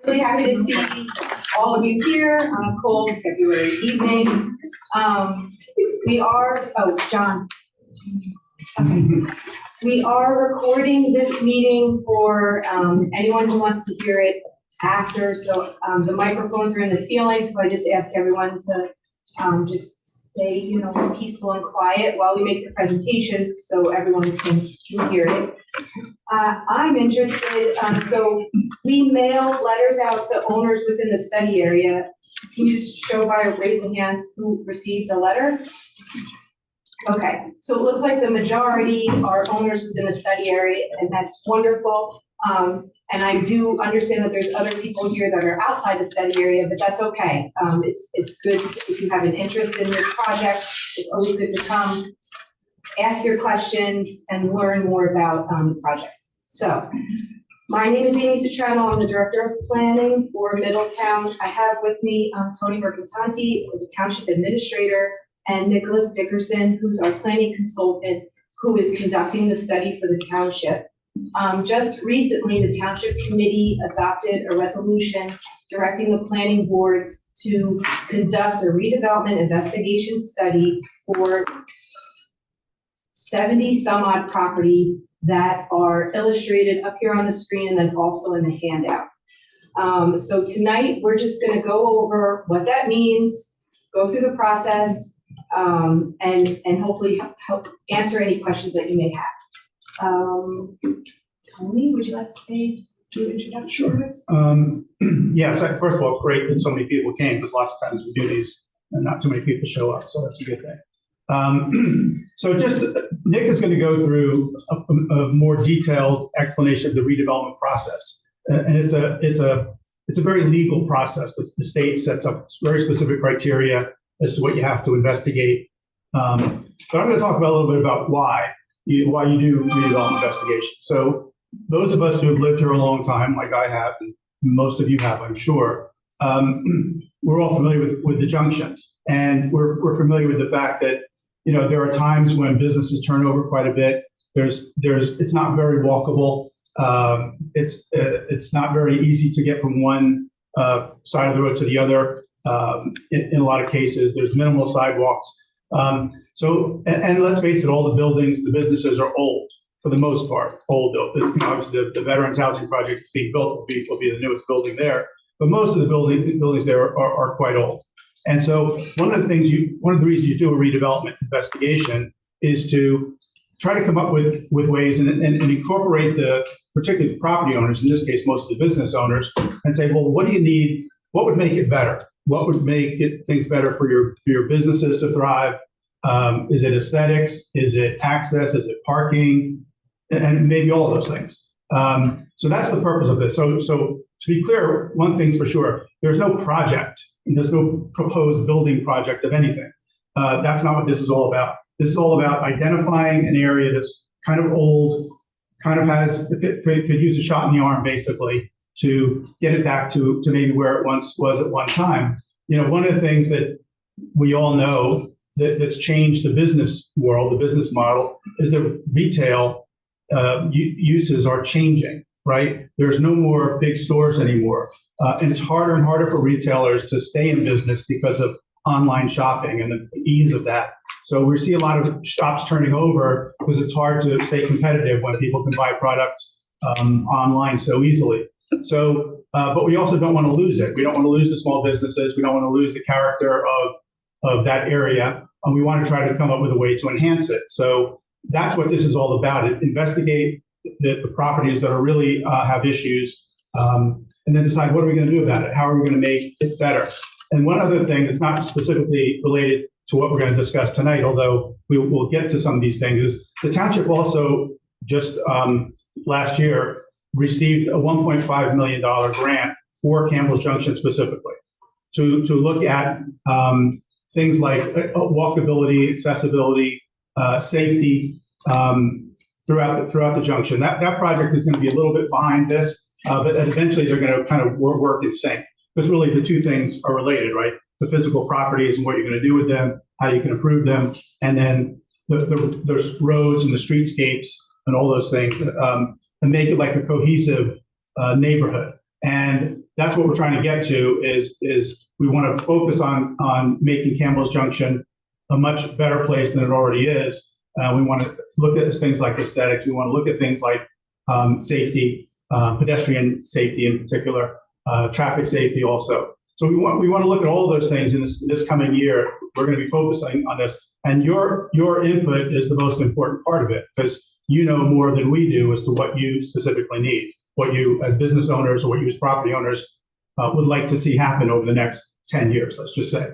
Really happy to see all of you here on a cold February evening. John. Okay. We are recording this meeting for anyone who wants to hear it after. So the microphones are in the ceiling, so I just ask everyone to just stay, peaceful and quiet while we make the presentations so everyone can hear it. I'm interested, so we mail letters out to owners within the study area. Can you show by raising hands who received a letter? Okay, so it looks like the majority are owners within the study area, and that's wonderful. And I do understand that there's other people here that are outside the study area, but that's okay. It's good if you have an interest in this project. It's always good to come, ask your questions, and learn more about the project. So, my name is Amy Citrano. I'm the Director of Planning for Middletown. I have with me Tony Mercantanti, the Township Administrator, and Nicholas Dickerson, who's our planning consultant, who is conducting the study for the township. Just recently, the Township Committee adopted a resolution directing the Planning Board to conduct a redevelopment investigation study for 70 some odd properties that are illustrated up here on the screen and then also in the handout. So tonight, we're just going to go over what that means, go through the process, and hopefully help answer any questions that you may have. Tony, would you like to say a few introduction words? Yes, first of all, great that so many people came, because lots of times we do these and not too many people show up, so that's a good thing. So just Nick is going to go through a more detailed explanation of the redevelopment process, and it's a very legal process. The state sets up very specific criteria as to what you have to investigate. But I'm going to talk about a little bit about why you do redevelopment investigations. So those of us who have lived here a long time, like I have, and most of you have, I'm sure, we're all familiar with the junction, and we're familiar with the fact that there are times when businesses turn over quite a bit. It's not very walkable. It's not very easy to get from one side of the road to the other. In a lot of cases, there's minimal sidewalks. And let's face it, all the buildings, the businesses are old for the most part. Old, obviously the Veterans Housing Project that's being built will be the newest building there, but most of the buildings there are quite old. And so one of the reasons you do a redevelopment investigation is to try to come up with ways and incorporate particularly the property owners, in this case, most of the business owners, and say, well, what do you need? What would make it better? What would make things better for your businesses to thrive? Is it aesthetics? Is it access? Is it parking? And maybe all of those things. So that's the purpose of this. So to be clear, one thing's for sure, there's no project, and there's no proposed building project of anything. That's not what this is all about. This is all about identifying an area that's kind of old, kind of could use a shot in the arm, basically, to get it back to maybe where it once was at one time. One of the things that we all know that's changed the business world, the business model, is that retail uses are changing, right? There's no more big stores anymore. And it's harder and harder for retailers to stay in business because of online shopping and the ease of that. So we see a lot of shops turning over because it's hard to stay competitive when people can buy products online so easily. So, but we also don't want to lose it. We don't want to lose the small businesses. We don't want to lose the character of that area. And we want to try to come up with a way to enhance it. So that's what this is all about. Investigate the properties that are really have issues, and then decide what are we going to do about it? How are we going to make it better? And one other thing that's not specifically related to what we're going to discuss tonight, although we'll get to some of these things, is the township also just last year received a $1.5 million grant for Campbell's Junction specifically to look at things like walkability, accessibility, safety throughout the junction. That project is going to be a little bit behind this, but eventually they're going to kind of work in sync, because really the two things are related, right? The physical properties and what you're going to do with them, how you can improve them, and then the roads and the streetscapes and all those things, and make it like a cohesive neighborhood. And that's what we're trying to get to is we want to focus on making Campbell's Junction a much better place than it already is. We want to look at things like aesthetics. We want to look at things like safety, pedestrian safety in particular, traffic safety also. So we want to look at all those things in this coming year. We're going to be focusing on this, and your input is the most important part of it, because you know more than we do as to what you specifically need, what you as business owners or what you as property owners would like to see happen over the next 10 years, let's just say.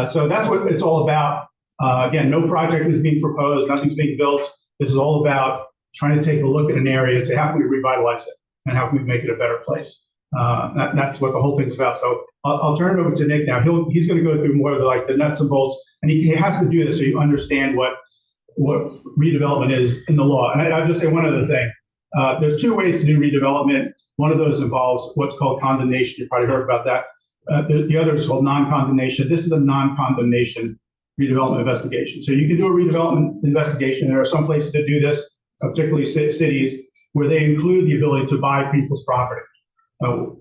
So that's what it's all about. Again, no project is being proposed, nothing's being built. This is all about trying to take a look at an area and say, how can we revitalize it and how can we make it a better place? That's what the whole thing's about. So I'll turn it over to Nick now. He's going to go through more of the nuts and bolts, and he has to do this so you understand what redevelopment is in the law. And I'll just say one other thing. There's two ways to do redevelopment. One of those involves what's called condemnation. You probably heard about that. The other is called non-condemnation. This is a non-condemnation redevelopment investigation. So you can do a redevelopment investigation. There are some places that do this, particularly cities, where they include the ability to buy people's property.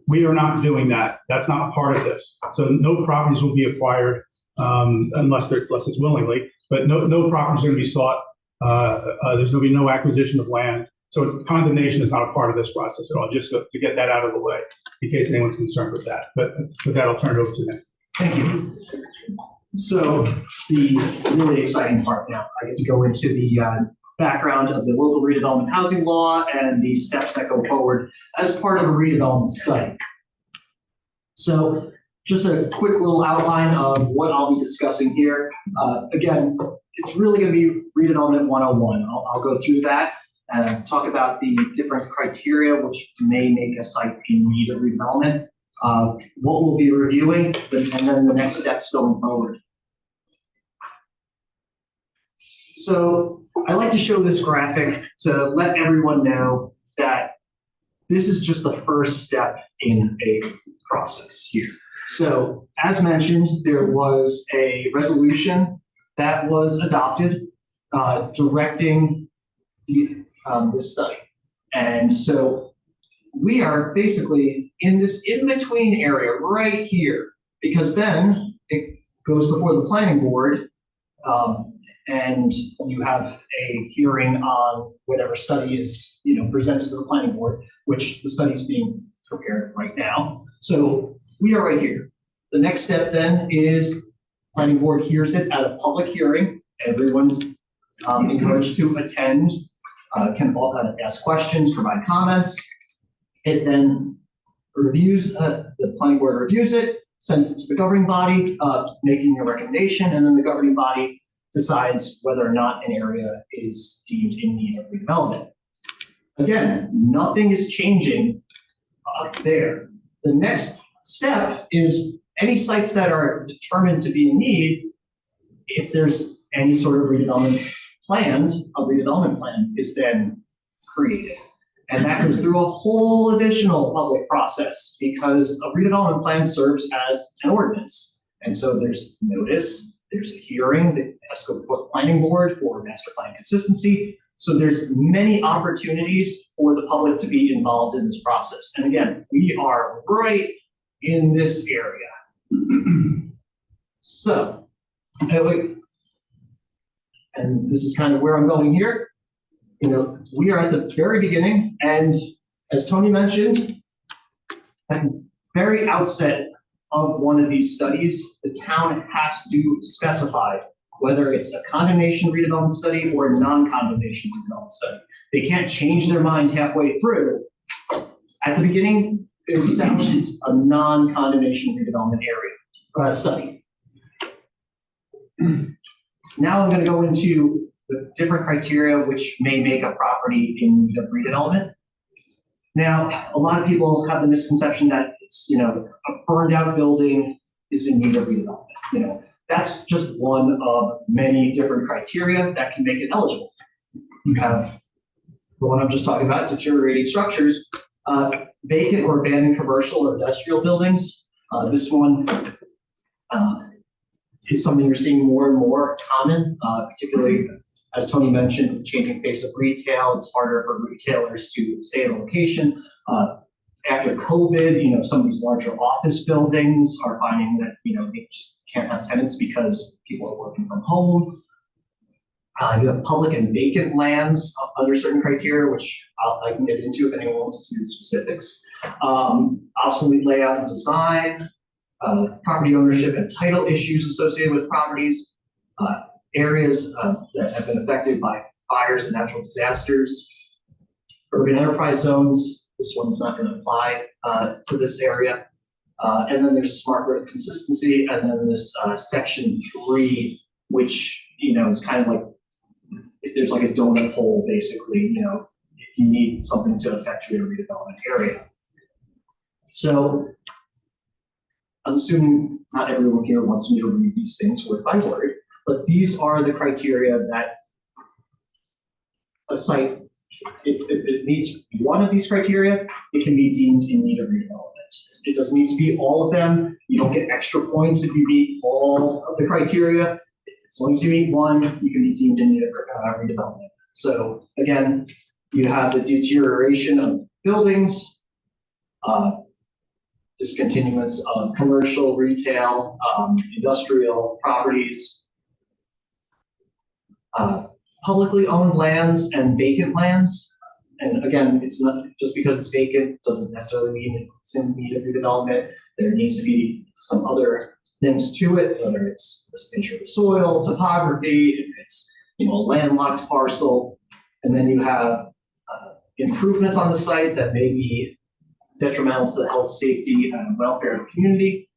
We are not doing that. That's not part of this. So no properties will be acquired unless it's willingly, but no properties are going to be sought. There's going to be no acquisition of land. So condemnation is not a part of this process at all, just to get that out of the way, in case anyone's concerned with that. But with that, I'll turn it over to Nick. Thank you. So the really exciting part now, I get to go into the background of the local redevelopment housing law and the steps that go forward as part of a redevelopment study. So just a quick little outline of what I'll be discussing here. Again, it's really going to be redevelopment 101. I'll go through that and talk about the different criteria which may make a site in need of redevelopment, what we'll be reviewing, and then the next steps going forward. So I like to show this graphic to let everyone know that this is just the first step in a process here. So as mentioned, there was a resolution that was adopted directing this study. And so we are basically in this in-between area right here, because then it goes before the planning board, and you have a hearing on whatever study is, presented to the planning board, which the study is being prepared right now. So we are right here. The next step then is planning board hears it at a public hearing. Everyone's encouraged to attend, can ask questions, provide comments. It then reviews, the planning board reviews it, sends it to the governing body, making a recommendation, and then the governing body decides whether or not an area is deemed in need of redevelopment. Again, nothing is changing up there. The next step is any sites that are determined to be in need, if there's any sort of redevelopment plan, a redevelopment plan is then created. And that goes through a whole additional public process, because a redevelopment plan serves as an ordinance. And so there's notice, there's a hearing that has to go before the planning board for master plan consistency. So there's many opportunities for the public to be involved in this process. And again, we are right in this area. So, and this is kind of where I'm going here. We are at the very beginning, and as Tony mentioned, at the very outset of one of these studies, the town has to specify whether it's a condemnation redevelopment study or a non-condemnation redevelopment study. They can't change their mind halfway through. At the beginning, it's established it's a non-condemnation redevelopment area study. Now I'm going to go into the different criteria which may make a property in need of redevelopment. Now, a lot of people have the misconception that it's, a burned out building is in need of redevelopment. That's just one of many different criteria that can make it eligible. You have the one I'm just talking about, deteriorating structures, vacant or abandoned commercial or industrial buildings. This one is something you're seeing more and more common, particularly, as Tony mentioned, the changing face of retail. It's harder for retailers to stay in a location. after COVID, some of these larger office buildings are finding that, they just can't have tenants because people are working from home. You have public and vacant lands under certain criteria, which I can get into if anyone wants to see the specifics. Obsolete layout and design, property ownership and title issues associated with properties, areas that have been affected by fires and natural disasters, urban enterprise zones. This one's not going to apply to this area. And then there's smart growth consistency, and then this section 3, which is kind of like, there's like a donut hole basically. If you need something to affect your redevelopment area. So I'm assuming not everyone here wants me to read these things word by word, but these are the criteria that a site, if it meets one of these criteria, it can be deemed in need of redevelopment. It doesn't need to be all of them. You don't get extra points if you meet all of the criteria. As long as you meet one, you can be deemed in need of redevelopment. So again, you have the deterioration of buildings, discontinuance of commercial, retail, industrial properties, publicly owned lands and vacant lands. And again, it's not just because it's vacant doesn't necessarily mean it's in need of redevelopment. There needs to be some other things to it, whether it's the nature of the soil, topography, if it's a landlocked parcel, and then you have improvements on the site that may be detrimental to the health, safety, and welfare of the community.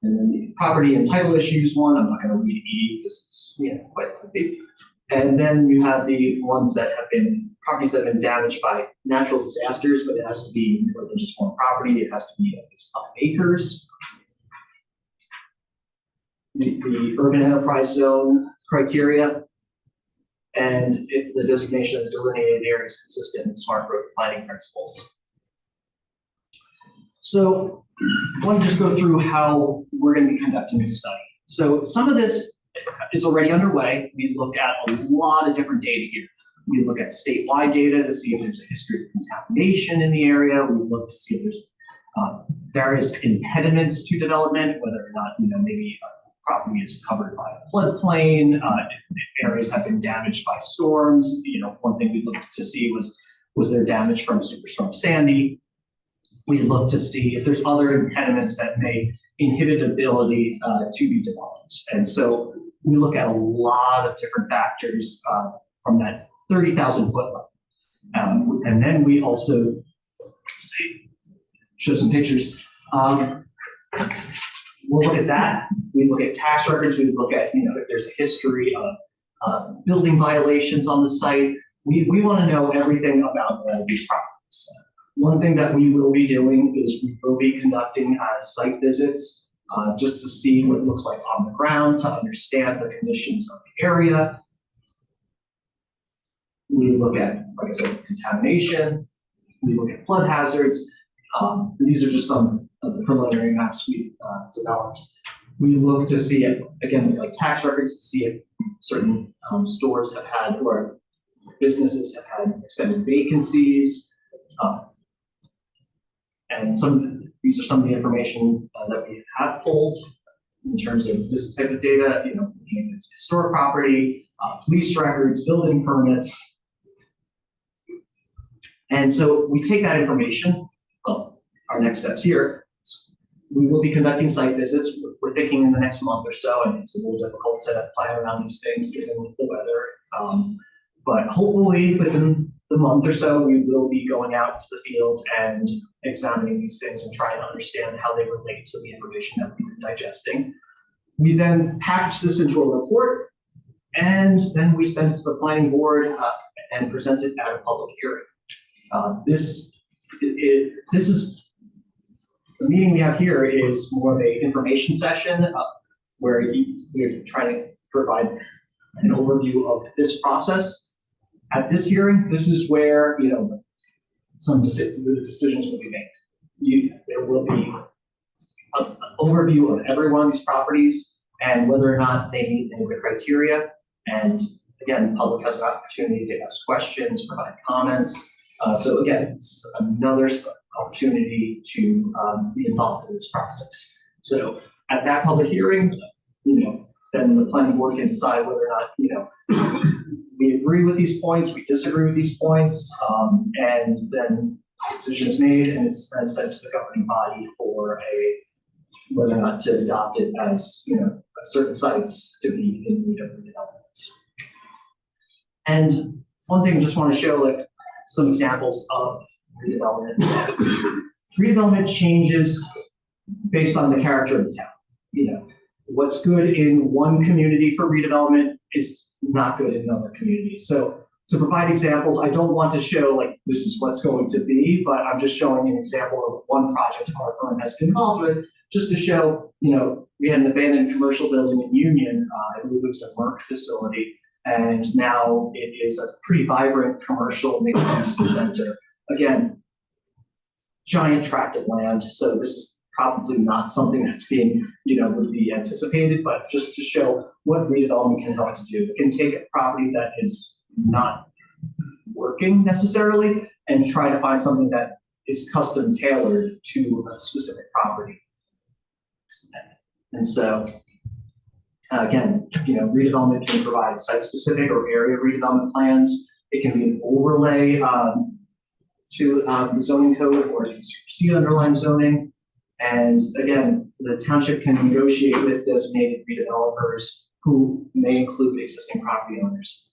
And then the property and title issues one, I'm not going to read E because it's quite lengthy. And then you have the ones that have been properties that have been damaged by natural disasters, but it has to be more than just one property. It has to be at least 5 acres. The urban enterprise zone criteria, and if the designation of the delineated area is consistent with smart growth planning principles. So I want to just go through how we're going to be conducting this study. So some of this is already underway. We look at a lot of different data here. We look at statewide data to see if there's a history of contamination in the area. We look to see if there's various impediments to development, whether or not maybe property is covered by a floodplain, if areas have been damaged by storms. One thing we looked to see was there damage from Superstorm Sandy. We look to see if there's other impediments that may inhibit ability to be developed. And so we look at a lot of different factors from that 30,000 foot level. And then we also show some pictures. We'll look at that. We look at tax records. We look at if there's a history of building violations on the site. We want to know everything about all these properties. One thing that we will be doing is we will be conducting site visits just to see what it looks like on the ground, to understand the conditions of the area. We look at, like I said, contamination. We look at flood hazards. These are just some of the preliminary maps we've developed. We look to see it, again, like tax records, to see if certain stores have had, or businesses have had extended vacancies. And these are some of the information that we have pulled in terms of this type of data, looking at historic property, police records, building permits. And so we take that information, well, our next steps here, we will be conducting site visits. We're thinking in the next month or so, and it's a little difficult to plan around these things given the weather. But hopefully within the month or so, we will be going out to the field and examining these things and trying to understand how they relate to the information that we've been digesting. We then package this into a report, and then we send it to the planning board and present it at a public hearing. This is the meeting we have here is more of an information session where we're trying to provide an overview of this process. At this hearing, this is where some decisions will be made. There will be an overview of every one of these properties and whether or not they meet any of the criteria. And again, the public has an opportunity to ask questions, provide comments. So again, this is another opportunity to be involved in this process. So at that public hearing, then the planning board can decide whether or not, we agree with these points, we disagree with these points, and then a decision is made and it's then sent to the governing body for whether or not to adopt it as, certain sites to be in need of redevelopment. And one thing I just want to show, some examples of redevelopment. Redevelopment changes based on the character of the town. What's good in one community for redevelopment is not good in another community. So to provide examples, I don't want to show this is what's going to be, but I'm just showing an example of one project our firm has been involved with, just to show, we had an abandoned commercial building in Union, I believe it was a Merck facility, and now it is a pretty vibrant commercial mixed-use center. Again, giant tract of land, so this is probably not something that's being, would be anticipated, but just to show what redevelopment can help to do. It can take a property that is not working necessarily and try to find something that is custom tailored to a specific property. And so, again, redevelopment can provide site-specific or area redevelopment plans. It can be an overlay to the zoning code, or it can supersede underlying zoning. And again, the township can negotiate with designated redevelopers who may include existing property owners.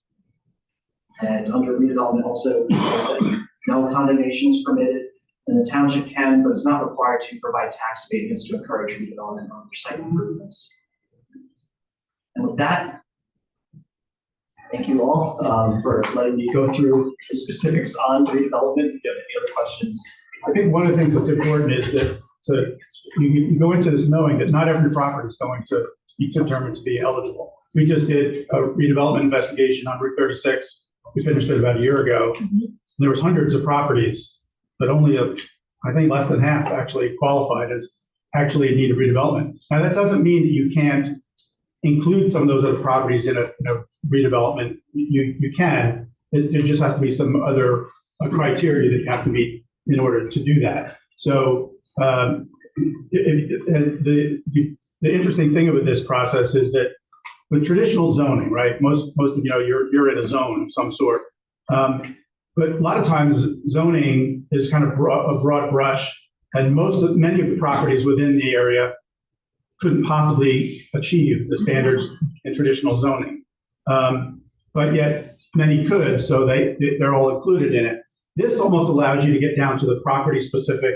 And under redevelopment also, no condemnation is permitted, and the township can, but is not required to provide tax abatements to encourage redevelopment on their site improvements. And with that, thank you all for letting me go through the specifics on redevelopment. If you have any other questions. I think one of the things that's important is that you go into this knowing that not every property is going to be determined to be eligible. We just did a redevelopment investigation on Route 36. We finished it about a year ago. There was hundreds of properties, but only I think less than half actually qualified as actually in need of redevelopment. Now that doesn't mean that you can't include some of those other properties in a redevelopment. You can. There just has to be some other criteria that you have to meet in order to do that. So the interesting thing about this process is that with traditional zoning, right? Most of you're in a zone of some sort, but a lot of times zoning is kind of a broad brush, and many of the properties within the area couldn't possibly achieve the standards in traditional zoning, but yet many could, so they're all included in it. This almost allows you to get down to the property specific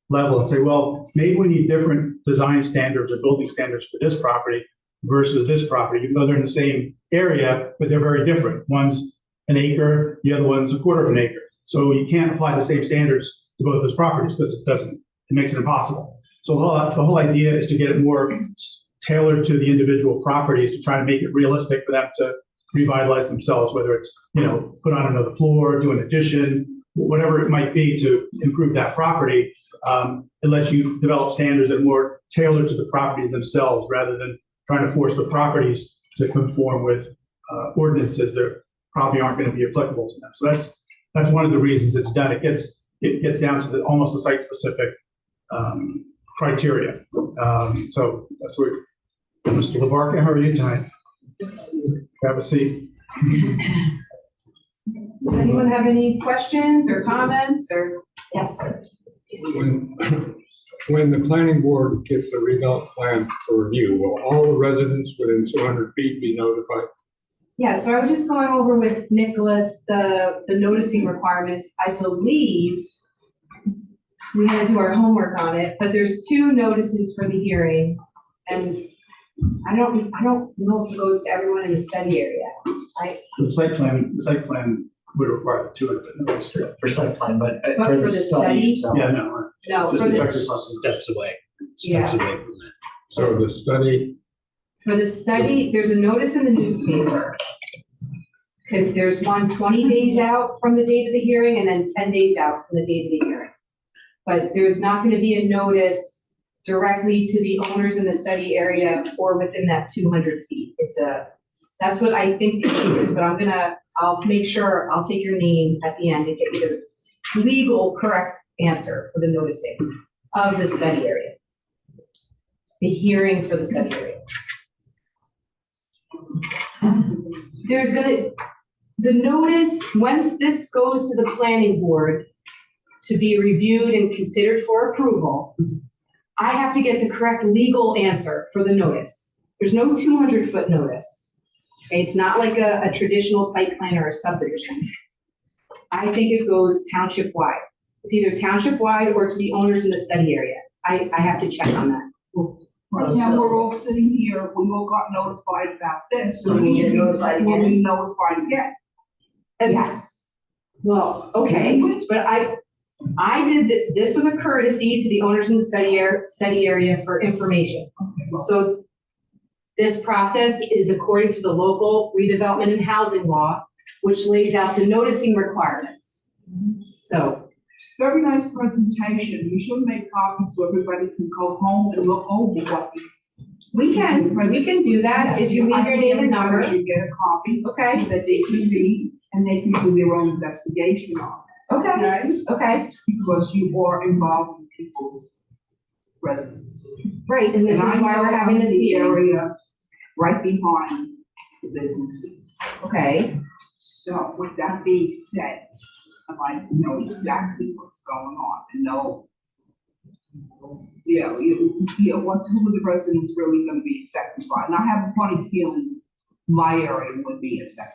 level and say, well, maybe we need different design standards or building standards for this property versus this property, even though they're in the same area, but they're very different. One's an acre, the other one's a quarter of an acre. So you can't apply the same standards to both those properties because it makes it impossible. So the whole idea is to get it more tailored to the individual properties to try to make it realistic for them to revitalize themselves, whether it's, put on another floor, do an addition, whatever it might be to improve that property. It lets you develop standards that are more tailored to the properties themselves rather than trying to force the properties to conform with ordinances that probably aren't going to be applicable to them. So that's one of the reasons it's done. It gets down to almost the site-specific criteria. So that's where, Mr. LaBarca, how are you tonight? Have a seat. Does anyone have any questions or comments or? Yes, sir. When the planning board gets the redevelopment plan for review, will all the residents within 200 feet be notified? Yeah, so I was just going over with Nicholas the noticing requirements. I believe we had to do our homework on it, but there's 2 notices for the hearing, and I don't know if it goes to everyone in the study area. The site plan would require the 200 notice For site plan, but for the study? itself. Yeah, no. No, Just for the, affects us. Steps away Yeah. from that. So the study, for the study, there's a notice in the newspaper. There's one 20 days out from the date of the hearing and then 10 days out from the date of the hearing. But there's not going to be a notice directly to the owners in the study area or within that 200 feet. That's what I think the key is, but I'll make sure I'll take your name at the end and get you legal correct answer for the noticing of the study area. The hearing for the study area. The notice, once this goes to the planning board to be reviewed and considered for approval, I have to get the correct legal answer for the notice. There's no 200-foot notice. Okay, it's not like a traditional site plan or a subdivision. I think it goes township-wide. It's either township-wide or to the owners in the study area. I have to check on that. Right now, we're all sitting here, we all got notified about this, so We we get should notified we'll again? be notified again. Yes. Well, okay, but I did, this was a courtesy to the owners in the study area for information. So this process is according to the local redevelopment and housing law, which lays out the noticing requirements. So, Very nice presentation, you should make copies so everybody can go home and look over what these. we can do that if you leave your name and number. Everybody should get a copy. Okay. So that they can read and they can do their own investigation on it. Okay. Okay, Because you are involved in people's residence. right, and this is And I why we're know having this the meeting. area right behind the businesses. Okay, So with that being said, I'd like to know exactly what's going on and know, who the residents really gonna be affected by. And I have a funny feeling my area would be affected.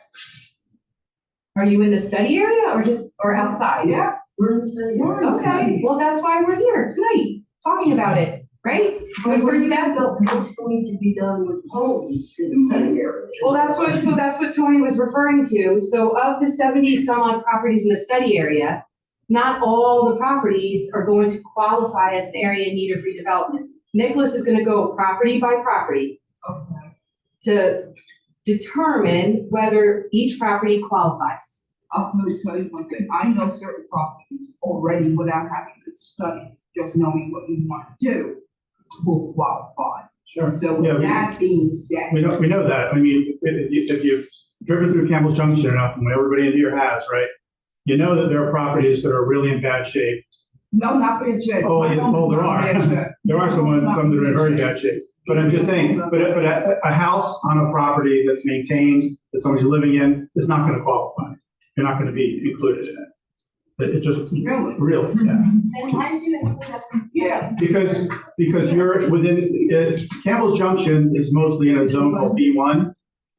are you in the study area or outside? Yeah. We're in the study. Okay, well, that's why we're here tonight, talking about it, right? But The first step, what's going to be done with homes in the study area? well, that's what Tony was referring to. So of the 70 some odd properties in the study area, not all the properties are going to qualify as an area in need of redevelopment. Nicholas is gonna go property by property Okay. to determine whether each property qualifies. I'm gonna tell you one thing, I know certain properties already without having to study, just knowing what you want to do will qualify. Sure. So Yeah, with that being said. we know that. I mean, if you've driven through Campbell Junction enough, and everybody in here has, right? You know that there are properties that are really in bad shape. No, not bad shape. Oh, yeah, well, there are. There are some that are in very bad shape. But I'm just saying, but a house on a property that's maintained, that somebody's living in, is not gonna qualify. You're not gonna be included in it. It just, Really? really, yeah. And why did you include us in? Yeah. Because you're within, Campbell's Junction is mostly in a zone called B1.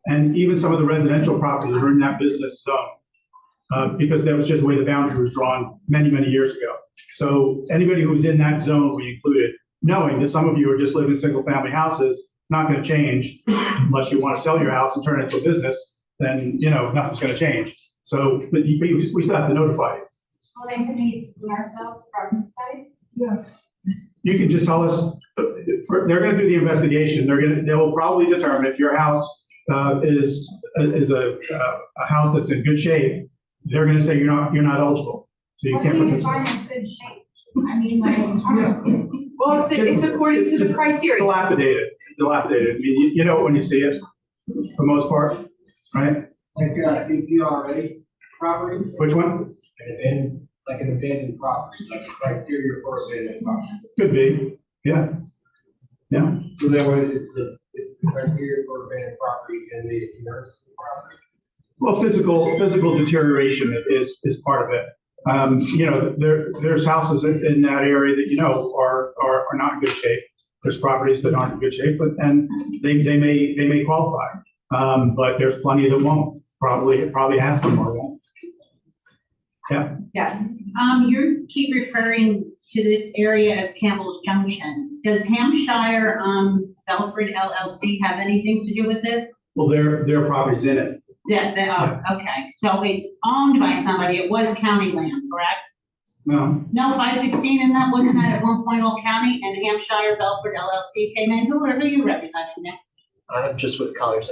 And even some of the residential properties are in that business zone. Because that was just the way the boundary was drawn many, many years ago. So anybody who's in that zone we included, knowing that some of you are just living in single family houses, it's not gonna change unless you wanna sell your house and turn it into a business, then, nothing's gonna change. So, but we still have to notify you. Well, then can we exclude ourselves from the study? Yeah. You can just tell us, they're gonna do the investigation, they will probably determine if your house is a house that's in good shape, they're gonna say you're not eligible, so you What can't do you participate. define as good shape? I mean, like, Well, it's according to the criteria. Dilapidated. I mean, you know it when you see it, for the most part, right? Like EPRA property, Which one? like an abandoned property, like the criteria for abandoned property. Could be, yeah. Yeah, So that way it's the criteria for abandoned property and the nursing property. well, physical deterioration is part of it. There's houses in that area that, are not in good shape. There's properties that aren't in good shape, and they may qualify. But there's plenty that won't, probably half of them won't. Yeah, Yes. You keep referring to this area as Campbell's Junction. Does Hampshire, Belford LLC have anything to do with this? well, their property's in it. Okay, so it's owned by somebody, it was county land, correct? No, No, 516, and that wasn't that at one point all county, and Hampshire, Belford LLC came in, who are you representing now? I'm just with Colliers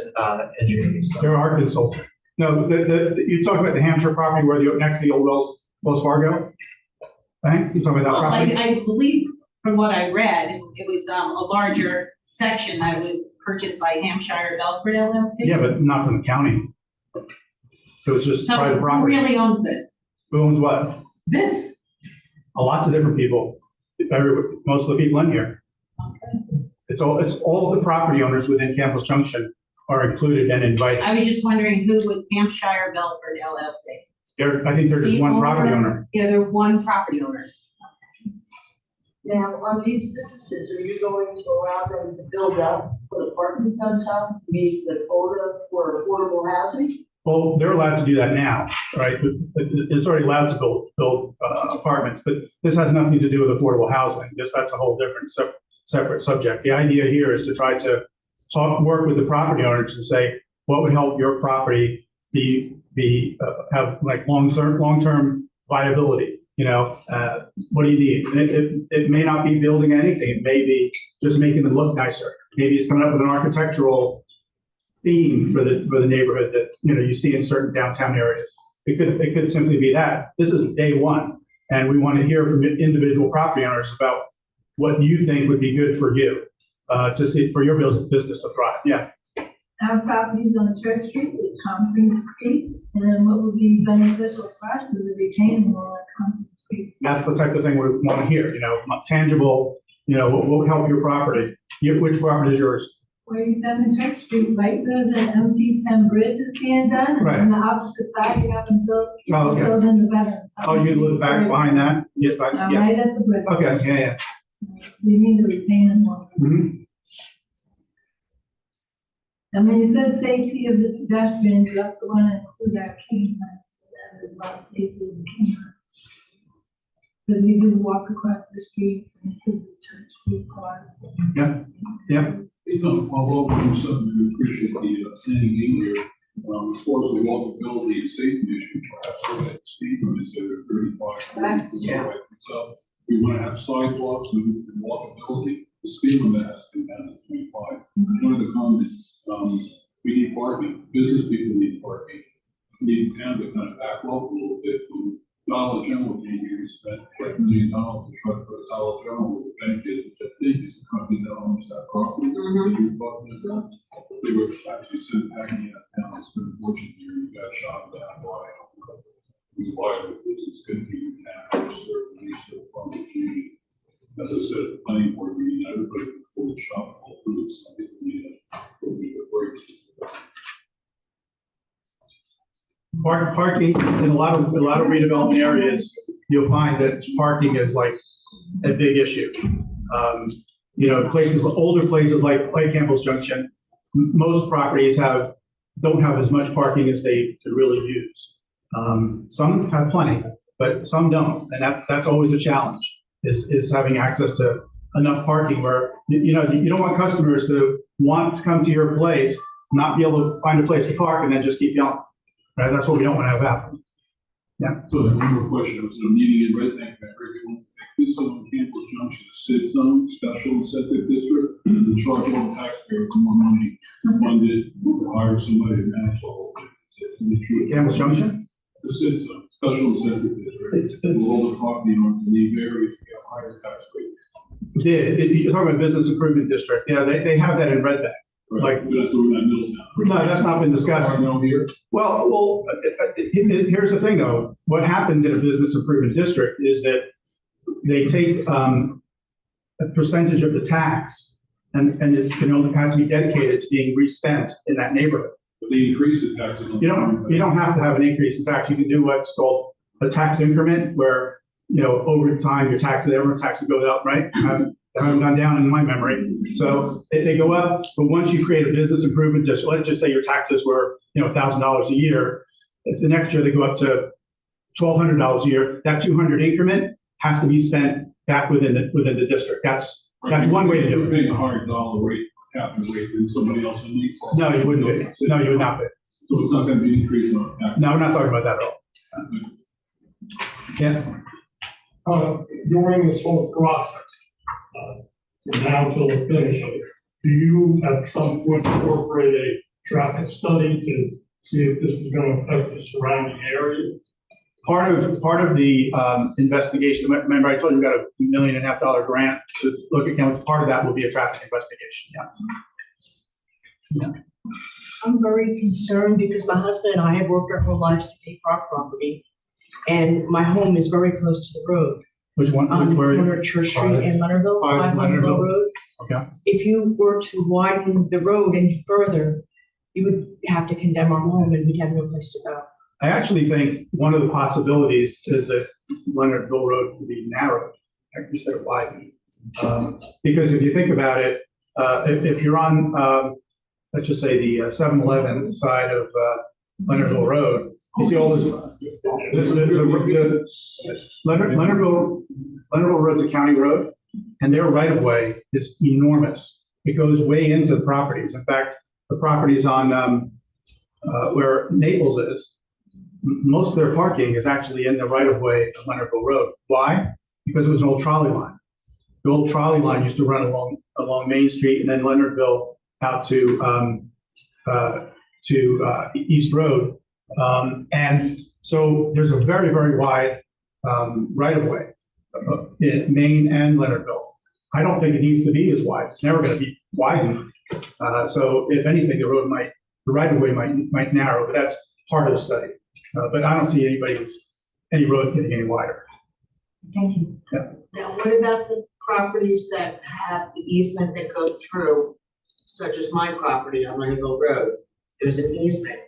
Engineering. So. there are consultants. No, you talk about the Hampshire property where next to the old Wells Fargo Bank? You talking about that Well, property? I believe from what I read, it was a larger section that was purchased by Hampshire, Belford LLC. Yeah, but not from the county. It was just So private who property. really owns this? Who owns what? This, Lots of different people, most of the people in here. It's all of the property owners within Campbell's Junction are included and invited. I was just wondering who was Hampshire Belford LLC? I think they're just The one property owner. Yeah, they're one property owner. Now, on these businesses, are you going to allow them to build up, put apartments on top to meet the quota for affordable housing? Well, they're allowed to do that now, right? It's already allowed to build apartments, but this has nothing to do with affordable housing. That's a whole different separate subject. The idea here is to try to work with the property owners and say, what would help your property have like long-term viability? What do you need? And it may not be building anything. It may be just making them look nicer. Maybe it's coming up with an architectural theme for the neighborhood that you see in certain downtown areas. It could simply be that. This is day one, and we want to hear from individual property owners about what you think would be good for you for your business to thrive. Yeah. Our properties on Church Street with Compton's Creek, and what would be beneficial for us is a retaining wall at Compton's Creek. That's the type of thing we want to hear. Tangible. What would help your property? Which property is yours? 47 Church Street, right where the MT10 bridge is being done. Right. On the opposite side, you haven't built, Oh, okay. building the veterans. Oh, you live back behind that? Yes, back. Yeah. Right at the bridge. Okay. Yeah. We need a retaining wall. Mm-hmm. I mean, it says safety of the pedestrians, we also want to include our cane lines, that is about safety of the cane lines. Because we do walk across the street into the Church Street Park. Yeah. Although we certainly appreciate the standing in here, as far as the walkability and safety issue, perhaps so that speed limits that are 35. That's true. So we want to have sidewalks and walkability. The speed limit has to be down to 25. One of the comments, we need parking. Business people need parking. We need town to kind of back up a little bit from Dollar General being here. We spent $1 million to try to put Dollar General with the benefit, which I think is the company that owns that property. That you're talking about. They were actually sitting packing out town. It's been fortunate here. You got shot down by who's why it's going to be town to serve and you still from the community. As I said, the planning board meeting, everybody can afford to shop all through this. I think we need a break. Parking in a lot of redevelopment areas, you'll find that parking is like a big issue. Older places like Campbell's Junction, most properties don't have as much parking as they could really use. Some have plenty, but some don't, and that's always a challenge. Is having access to enough parking where you don't want customers to want to come to your place, not be able to find a place to park, and then just keep going. Right? That's what we don't want to have happen. Yeah. So one more question. I was in a meeting in Red Bank. This on Campbell's Junction, SID zone, special incentive district, to charge all the taxpayers more money to fund it, to hire somebody to manage the whole thing. Campbell's Junction? The SID zone, special incentive district. It's all the property owners in the area to get higher tax rate. You're talking about business improvement district. Yeah, they have that in Red Bank. Right. Like, we're not doing that in Middletown. No, that's not been discussed. Here. Well, here's the thing though. What happens in a business improvement district is that they take a percentage of the tax and it has to be dedicated to being respent in that neighborhood. But they increase the taxes. You don't have to have an increase. In fact, you can do what's called a tax increment where, over time everyone's taxes go up, right? They haven't gone down in my memory. So they go up, but once you create a business improvement district, let's just say your taxes were, $1,000 a year. If the next year they go up to $1,200 a year, that 200 increment has to be spent back within the district. That's one way to do it. You're paying a higher dollar rate, capital rate than somebody else in the. No, you wouldn't be. No, you would not be. So it's not going to be increasing our tax. No, we're not talking about that at all. Yeah. During this whole process, from now till the finish, do you at some point incorporate a traffic study to see if this is going to affect the surrounding area? Part of the investigation, remember I told you we got a $1.5 million grant to look at Campbell. Part of that will be a traffic investigation. Yeah. I'm very concerned because my husband and I have worked our whole lives to pay for our property. And my home is very close to the road, Which one, on the where, corner of Church Street and Leonardville, 5 Leonardville Road. okay. If you were to widen the road any further, you would have to condemn our home and we'd have no place to go. I actually think one of the possibilities is that Leonardville Road would be narrowed instead of widened. Because if you think about it, if you're on, let's just say the 7-Eleven side of Leonardville Road, you see all those, Leonardville Road's a county road, and their right of way is enormous. It goes way into the properties. In fact, the properties on where Naples is, most of their parking is actually in the right of way of Leonardville Road. Why? Because it was an old trolley line. The old trolley line used to run along Main Street and then Leonardville out to East Road. And so there's a very, very wide right of way in Main and Leonardville. I don't think it needs to be as wide. It's never going to be widened. So if anything, the right of way might narrow, but that's part of the study. But I don't see any roads getting any wider. Thank you. Yeah. Now, what about the properties that have the easement that go through, such as my property on Leonardville Road? There's an easement.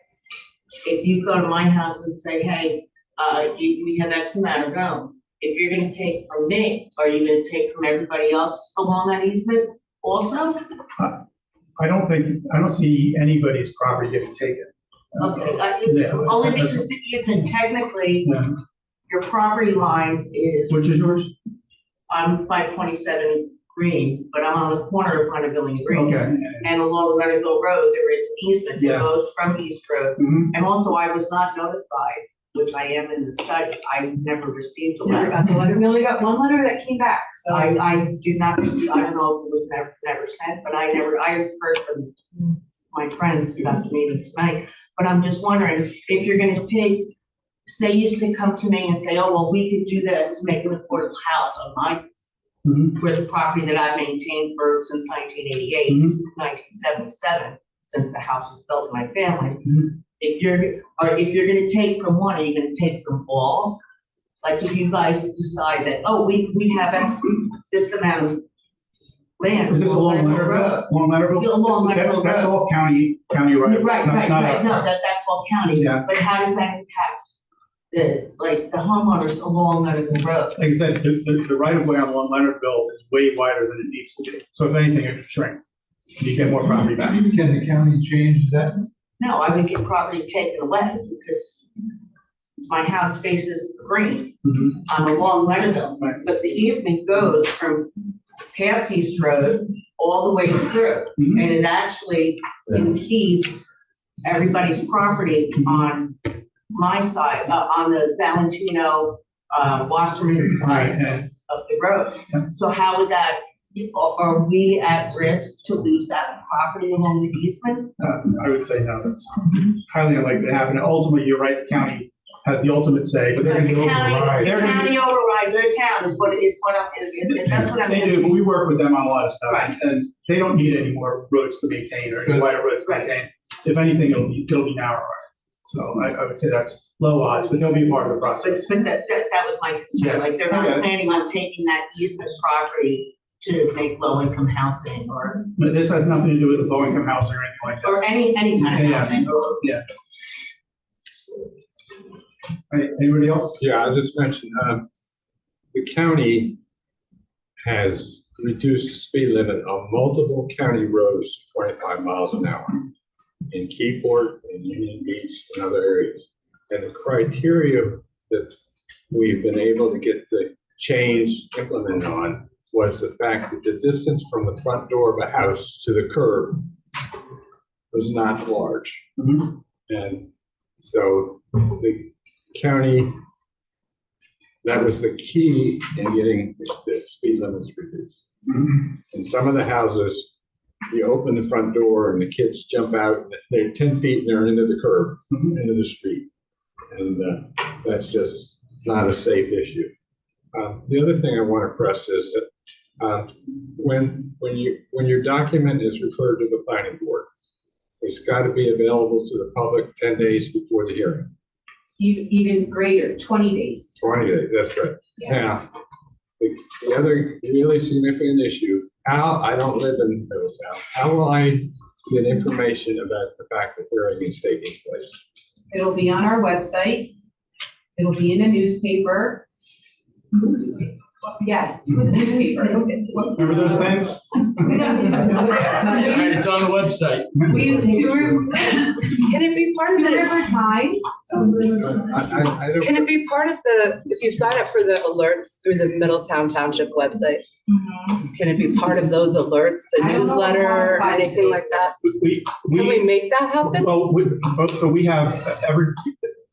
If you go to my house and say, hey, we have X amount of room, if you're gonna take from me, are you gonna take from everybody else along that easement also? I don't see anybody's property getting taken. Okay, Yeah. only because the easement, technically, Yeah. your property line is, Which is yours? I'm 527 Green, but I'm on the corner of Leonardville and Green. Okay. And along Leonardville Road, there is an easement that Yeah. goes from East Road. Mhm. And also, I was not notified, which I am in the study. I never received a Never letter. got the letter. We only got one letter that came back, so. I did not receive, I don't know if it was never sent, but I heard from my friends about the meeting tonight. But I'm just wondering, if you're gonna take, say you could come to me and say, oh, well, we could do this, make an affordable house on my, where the property that I've maintained since 1988, 1977, since the house was built in my family. If you're gonna take from one, are you gonna take from all? Like if you guys decide that, oh, we have this amount of land. Is this along Leonardville? Along Leonardville? Along Leonardville That's Road. all county right. Right, not no, ours. that's all county. Yeah. But how does that impact the homeowners along Leonardville Road? Like I said, the right of way along Leonardville is way wider than it needs to be. So if anything, it could shrink. You get more property back. Can the county change that? No, I would get property taken away because my house faces green. I'm along Leonardville, but the easement goes from past East Road all the way through. And it actually impedes everybody's property on my side, on the Valentino, Wasserman side of the road. So how would that, are we at risk to lose that property along the easement? I would say no, that's highly unlikely to happen. And ultimately, you're right, the county has the ultimate say, but they're going to override. The county overrides the town is what that's what I'm. They do, but we work with them on a lot of stuff. Right. And they don't need any more roads to maintain or any wider roads to maintain. If anything, it'll be narrower. So I would say that's low odds, but they'll be part of the process. But that was my concern, like they're not planning on taking that easement property to make low-income housing or. But this has nothing to do with the low-income housing or anything like that. Or any kind of housing or. Yeah. Anybody else? Yeah, I'll just mention, the county has reduced the speed limit on multiple county roads to 25 miles an hour in Keyport, in Union Beach, and other areas. And the criteria that we've been able to get the change implemented on was the fact that the distance from the front door of a house to the curb was not large. And so the county, that was the key in getting the speed limits reduced. In some of the houses, you open the front door and the kids jump out, and they're 10 feet and they're into the curb, into the street. And that's just not a safe issue. The other thing I want to press is that when your document is referred to the planning board, it's got to be available to the public 10 days before the hearing. even greater, 20 days. 20 days, that's right. Yeah. Now, the other really significant issue, I don't live in Middletown, how will I get information about the fact that hearing is taking place? It'll be on our website. It'll be in a newspaper. Yes, newspaper. Remember those things? It's on the website. We use can it be part of the River Times? I don't. Can it be part of the, if you sign up for the alerts through the Middletown Township website, can it be part of those alerts, the I don't know newsletter, or how to anything like that? Can we make that happen? Well, so we have I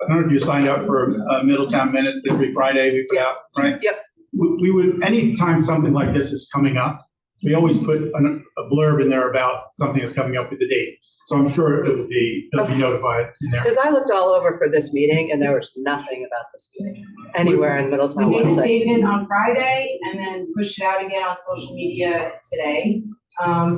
don't know if you signed up for Middletown Minute every Friday we put out, right? Yep. We would, anytime something like this is coming up, we always put a blurb in there about something that's coming up with the date. So I'm sure it'll be notified in there. Because I looked all over for this meeting and there was nothing about this meeting anywhere in We Middletown made a website. statement on Friday and then pushed it out again on social media today.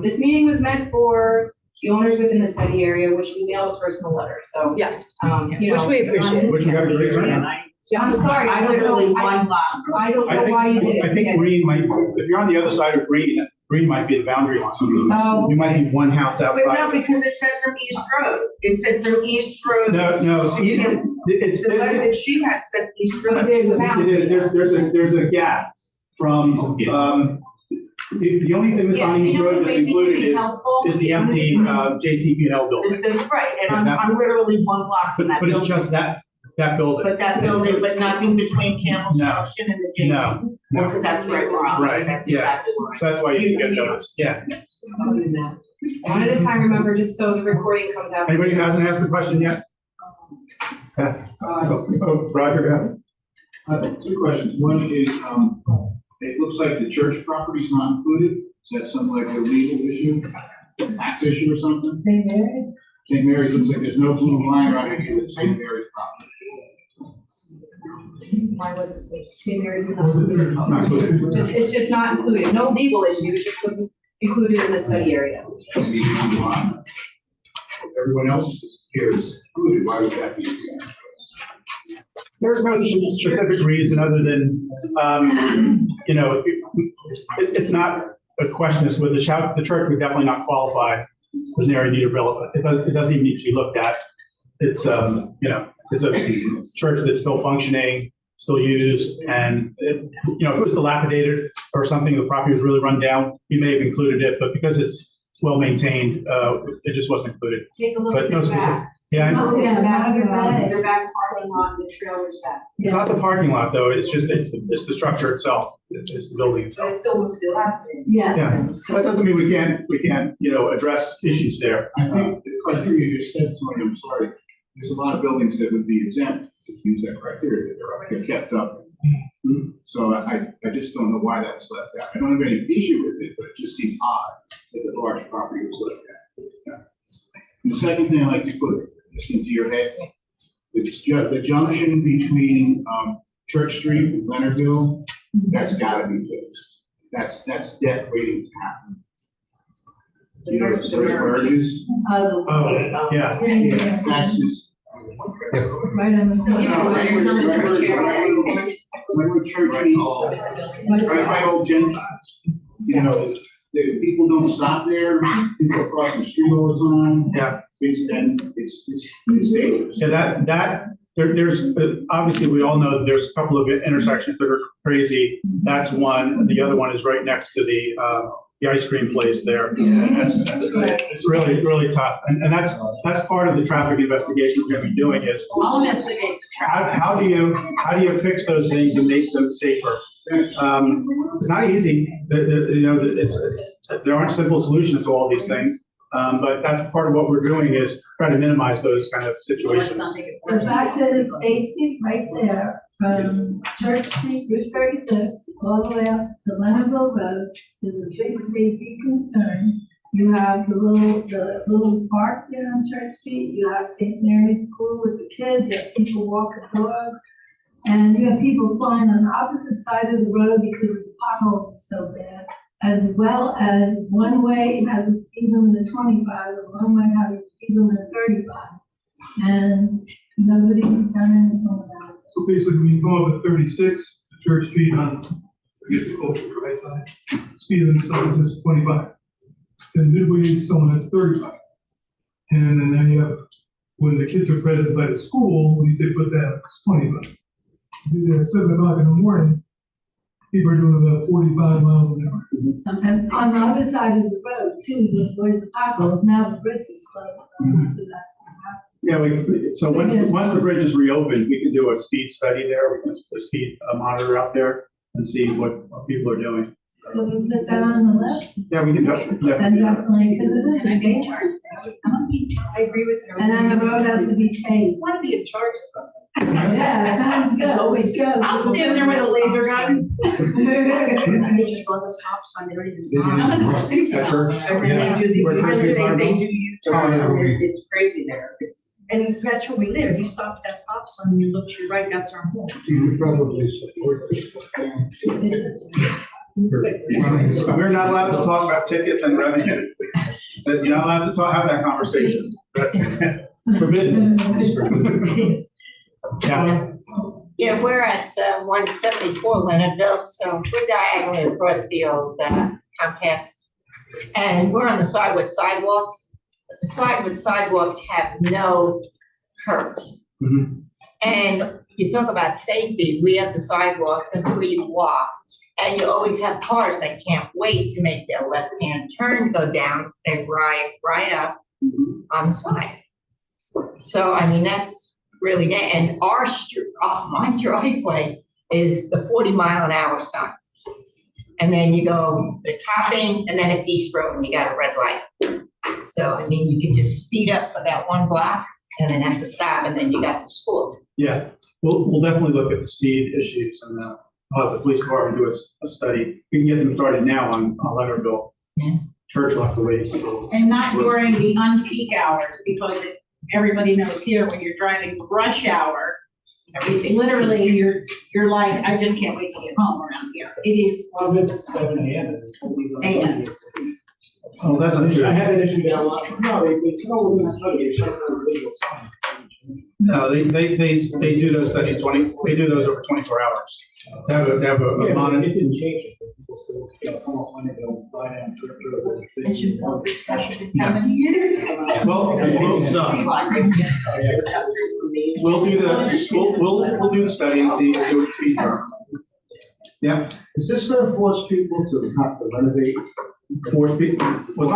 This meeting was meant for the owners within the study area, which we mailed a personal letter, so. Yes, you which know, we appreciate. Which we have a great turnout. I'm sorry, I don't know, I don't know why you did it. I think Green might, if you're on the other side of Green, Green might be the boundary line. Oh. You might be one house But no, outside. because it said from East Road. It said from East Road. No, it's, The letter that she had said East Road. There's a boundary. there's a gap from, the only thing that's on East Road that's included is the empty JCP&L building. That's right, and I'm literally one block from that But building. it's just that building. But that building, but nothing between Campbell's No. Junction and the JC. No. Because that's right where I'm. Right, That's yeah. exactly where So that's why you get noticed, yeah. One at a time, remember, just so the recording comes out. Anybody who hasn't asked a question yet? Roger, go ahead. Two questions. One is, it looks like the church property is not included. Is that something like a legal issue, tax issue or something? St. Mary's? St. Mary's looks like there's no blue line around any of the St. Mary's property. Why was it St. Mary's is not included? It's just not included, no legal issue, it just wasn't included in the study area. Maybe you can go on. Everyone else here is included. Why would that be? There's no specific reason other than, it's not a question as whether the church would definitely not qualify as an area in need of development. It doesn't even need to be looked at. It's, it's a church that's still functioning, still used, and if it was dilapidated or something, the property was really run down, we may have included it, but because it's well maintained, it just wasn't included. Take a look But at no the specific- back. Yeah, Oh, yeah, Their back parking lot, the trailer's back. it's not the parking lot though, it's the structure itself, it's the building So itself. it still looks dilapidated. Yeah. Yeah, that doesn't mean we can't, address issues there. I think the criteria you said, Tony, I'm sorry, there's a lot of buildings that would be exempt if you use that criteria, that they're kept up. So I just don't know why that was left out. I don't have any issue with it, but it just seems odd that the large property was left out. Yeah. And the second thing I'd like to put this into your head, it's the junction between Church Street and Leonardville, that's gotta be fixed. That's death waiting to happen. You know, where it is. Oh, yeah. That's just. Right on the. Remember Church East, right by Old Gentiles. People don't stop there, people cross the street all the time. Yeah. It's dangerous. Yeah, there's, obviously, we all know that there's a couple of intersections that are crazy. That's one, and the other one is right next to the ice cream place there. Yeah, It's really, really tough. And that's part of the traffic investigation we're gonna be doing is, I'll investigate. how do you fix those things and make them safer? It's not easy. There aren't simple solutions to all these things. But that's part of what we're doing is try to minimize those kind of situations. The fact that it's safety right there, from Church Street, Route 36, all the way up to Leonardville Road, is a big safety concern. You have the little park there on Church Street, you have St. Mary's School with the kids, you have people walking dogs, and you have people flying on the opposite side of the road because the potholes are so bad. As well as one way has a speed limit of 25, and one way has a speed limit of 35. and nobody's done anything about it. So basically, when you go over 36, Church Street on, I guess the Culture Drive side, speed limit sign says 25. And midway, someone has 35. And then now you have, when the kids are present by the school, at least they put that, it's 25. You do that at 7 o'clock in the morning, people are doing about 45 miles an hour. Sometimes. On the other side of the road too, where the potholes, now the bridge is closed, so that's. Yeah, so once the bridge is reopened, we can do a speed study there, we can put a speed monitor out there and see what people are doing. So is it down on the left? Yeah, we can definitely. And definitely, because it is Can I be in the charge? I agree with you. and then the road has to be paved. Want to be in charge of something. Yeah, sounds good. It's always good. I'll stand there with a laser gun. They just run the stop sign, they don't even Some of them are 60 At church, miles. And then they do these, Where church is on They Belford? do Oh, yeah. U-turn, and it's crazy there. And that's where we live. You stop at that stop sign, you look to your right, that's our home. you would probably support this. We're not allowed to talk about tickets and revenue. You're not allowed to have that conversation. That's forbidden. Yeah. Yeah, we're at 174 Leonardville, so we're diagonally across the old Comcast. And we're on the side with sidewalks. But the side with sidewalks have no curbs. Mhm. And you talk about safety, we have the sidewalks until you walk. And you always have cars that can't wait to make their left-hand turn, go down, they ride right up on the side. So, I mean, that's really, and our street, my driveway is the 40-mile-an-hour sign. And then you go, it's hopping, and then it's East Road, and you got a red light. So, I mean, you can just speed up for that one block, and then have to stop, and then you got the school. Yeah, we'll definitely look at the speed issues and I'll have the police department do a study. We can get them started now on Leonardville. Yeah. Church will have to wait. And not during the unpeak hours, because everybody knows here, when you're driving rush hour, it's literally, you're like, I just can't wait to get home around here. It is. Well, it's at 7 AM. AM. Oh, that's not true. I had an issue down last, no, it's no one's in the study, it's showing the visual signs. No, they do those studies they do those over 24 hours. They have a Yeah, monitor. it didn't change it, but people still, come up when they go fly down to the. It should go discussion. How many years? Well, we'll do the study and see what speed are. Yeah. Is this gonna force people to have to renovate? Force people, well,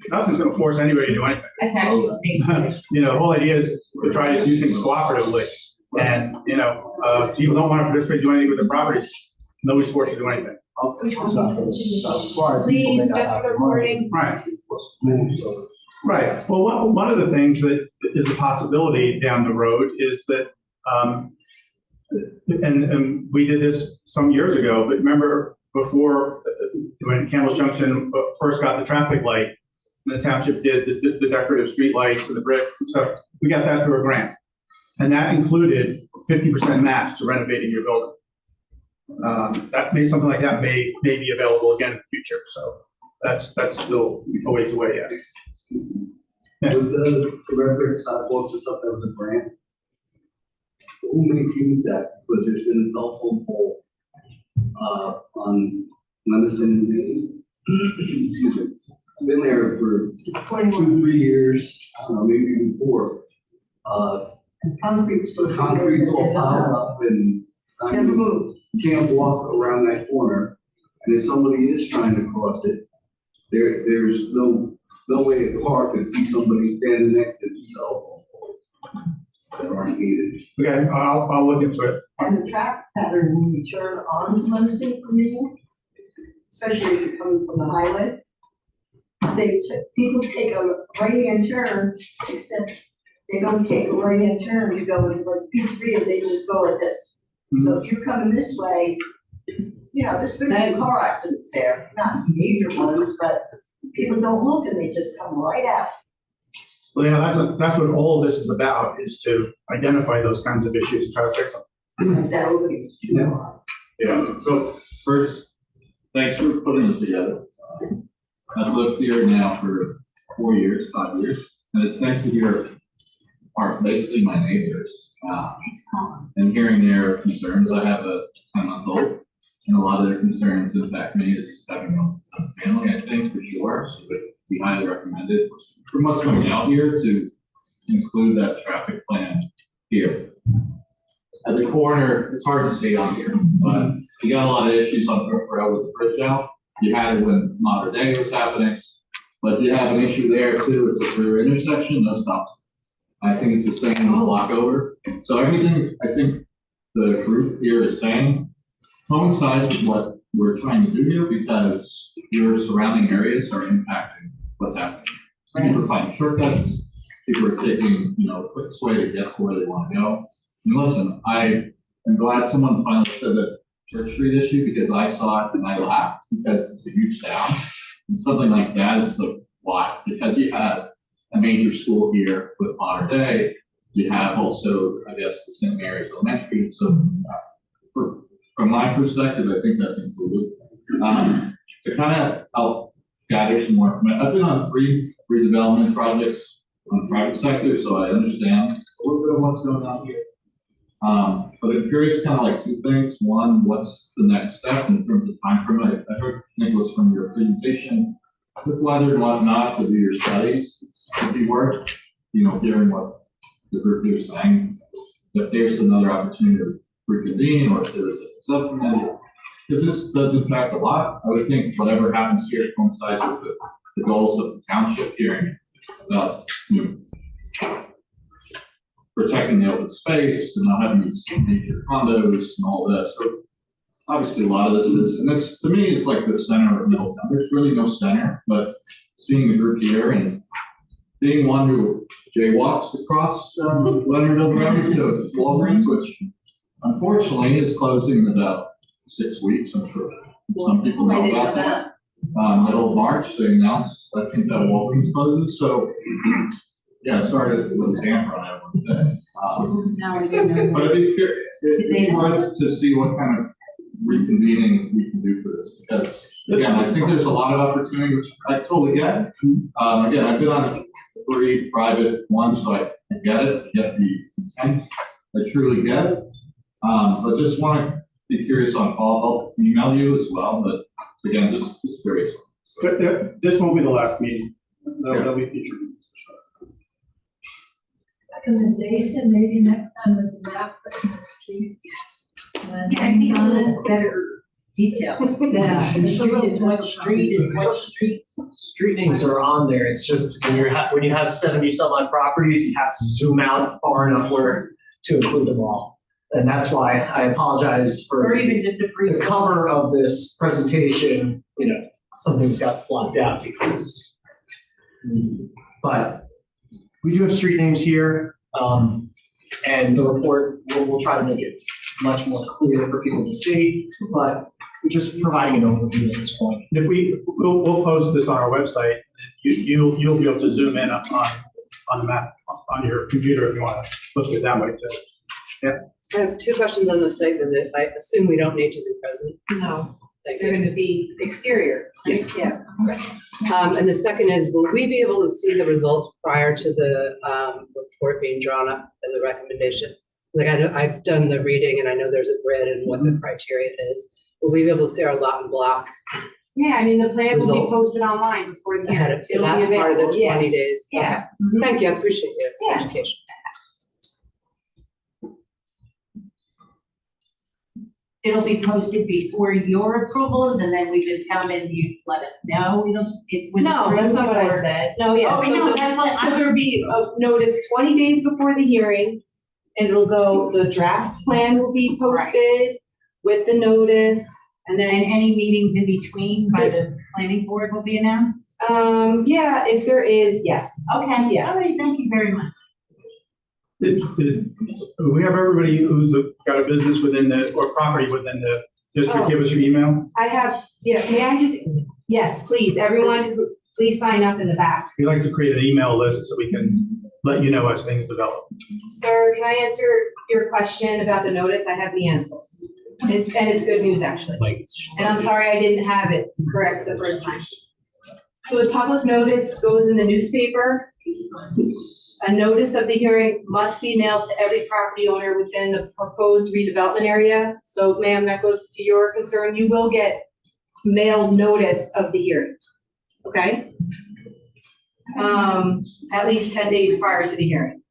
nothing's gonna force anybody to do anything. That's actually safe. You know, the whole idea is to try to do things cooperatively. And, you know, people don't want to participate, do anything with their properties. Nobody's forced to do anything. Please, just for the recording. Right. Right. Well, one of the things that is a possibility down the road is that, and we did this some years ago, but remember before, when Campbell's Junction first got the traffic light, the township did the decorative street lights and the brick and stuff, we got that through a grant. And that included 50% match to renovating your building. Something like that may be available again in the future. So that's still a ways away, yes. Yeah. With the record sidewalks or stuff that was a grant, who maintains that position? It's also pole on Medicine Lane. Excuse me. I've been there for 2-3 years, I don't know, maybe even 4. Concrete's all piled up and you can't walk around that corner. And if somebody is trying to cross it, there's no way a car could see somebody standing next to the cell phone that aren't needed. Okay, I'll look into it. And the traffic pattern when you turn onto Muncie for me, especially if you're coming from the highway, people take a right-hand turn, except they don't take a right-hand turn, you go with like P3 and they just go like this. So if you're coming this way, you know, there's been a car accidents there, not major ones, but people don't look and they just come right out. Well, yeah, that's what all of this is about, is to identify those kinds of issues and try to fix them. That would be. Yeah, so first, thanks for putting this together. I've lived here now for 4 years, 5 years, and it's nice to hear are basically my neighbors. And hearing their concerns, I have a 10-month-old, and a lot of their concerns impact me as having a family, I think, for sure. So it would be highly recommended from what's coming out here to include that traffic plan here. At the corner, it's hard to see on here, but you got a lot of issues on Brook Road with the bridge out. You had it when Modern Day was happening, but you have an issue there too. It's a through intersection, no stops. I think it's the same block over. So everything I think the group here is saying coincides with what we're trying to do here, because your surrounding areas are impacting what's happening. People are finding shortcuts. People are taking, a quick way to get to where they want to go. And listen, I am glad someone finally said that Church Street issue, because I saw it and I laughed, because it's a huge town. And something like that is the why, because you have a major school here with Modern Day. You have also, I guess, the St. Mary's Elementary. So from my perspective, I think that's included. To kind of help gather some more, I've been on 3 redevelopment projects on the private sector, so I understand a little bit of what's going on here. But I'm curious, kind of like 2 things. One, what's the next step in terms of time frame? I heard, Nicholas, from your presentation, with weather and whatnot, to do your studies. It could be worth, hearing what the group here is saying. If there's another opportunity to reconvene, or if there's a subcommittee, because this does impact a lot. I would think whatever happens here coincides with the goals of the township hearing about, protecting the open space and not having these major condos and all that. So obviously a lot of this is, and this to me is like the center of Middletown. There's really no center, but seeing the group here and being one who jaywalks across Leonardville Road to Walgreens, which unfortunately is closing in about 6 weeks. I'm sure some people know about that. Middle of March, they announced, I think, that Walgreens closes. So yeah, it started with a damper on everyone's day. Now we do know. But it'd be worth to see what kind of reconvening we can do for this, because again, I think there's a lot of opportunity, which I totally get. Again, I've been on 3 private ones, so I get it, I get the intent, I truly get it. But just want to be curious on I'll email you as well, but again, just curious. But this won't be the last meeting. There'll be future meetings for sure. Recommendation, maybe next time with the map of the street. Yeah, I think a little better detail. Yeah. What street is what street. Street names are on there. It's just when you have 70 some odd properties, you have to zoom out far enough to include them all. And that's why I apologize for Or even just a brief. the cover of this presentation. Some things got blocked out because, but we do have street names here. And the report, we'll try to make it much more clear for people to see, but we're just providing an overview at this point. And if we'll post this on our website, you'll be able to zoom in on the map on your computer if you want to post it that way too. Yeah. I have 2 questions on the site visit. I assume we don't need to be present. No, Thank they're you. gonna be exterior. Yeah. And the second is, will we be able to see the results prior to the report being drawn up as a recommendation? Like I've done the reading and I know there's a grid and what the criteria is. Will we be able to see our lot and block Yeah, the plan will be Result. posted online before the ahead year. of, so that's part of the 20 days? Yeah. Okay. Thank you, I appreciate your Yeah. education. It'll be posted before your approvals and then we just come and you let us know. It's with. No, that's not what I said. No, yeah. Oh, So no, the- that's what So I- there'll be a notice 20 days before the hearing. And it'll go, the draft plan will be posted with the notice. And And then, any meetings in between by the planning board will be announced? yeah, if there is, yes. Okay, Yeah. all right, thank you very much. Did we have everybody who's got a business within or property within the district give us your email? I have, may I just, yes, please, everyone, please sign up in the back. We like to create an email list so we can let you know as things develop. Sir, can I answer your question about the notice? I have the answer. It's good news, actually. And I'm sorry I didn't have it correct the first time. So the public notice goes in the newspaper A notice of the hearing must be mailed to every property owner within the proposed redevelopment area. So ma'am, that goes to your concern. You will get mailed notice of the hearing, okay? At least 10 days prior to the hearing.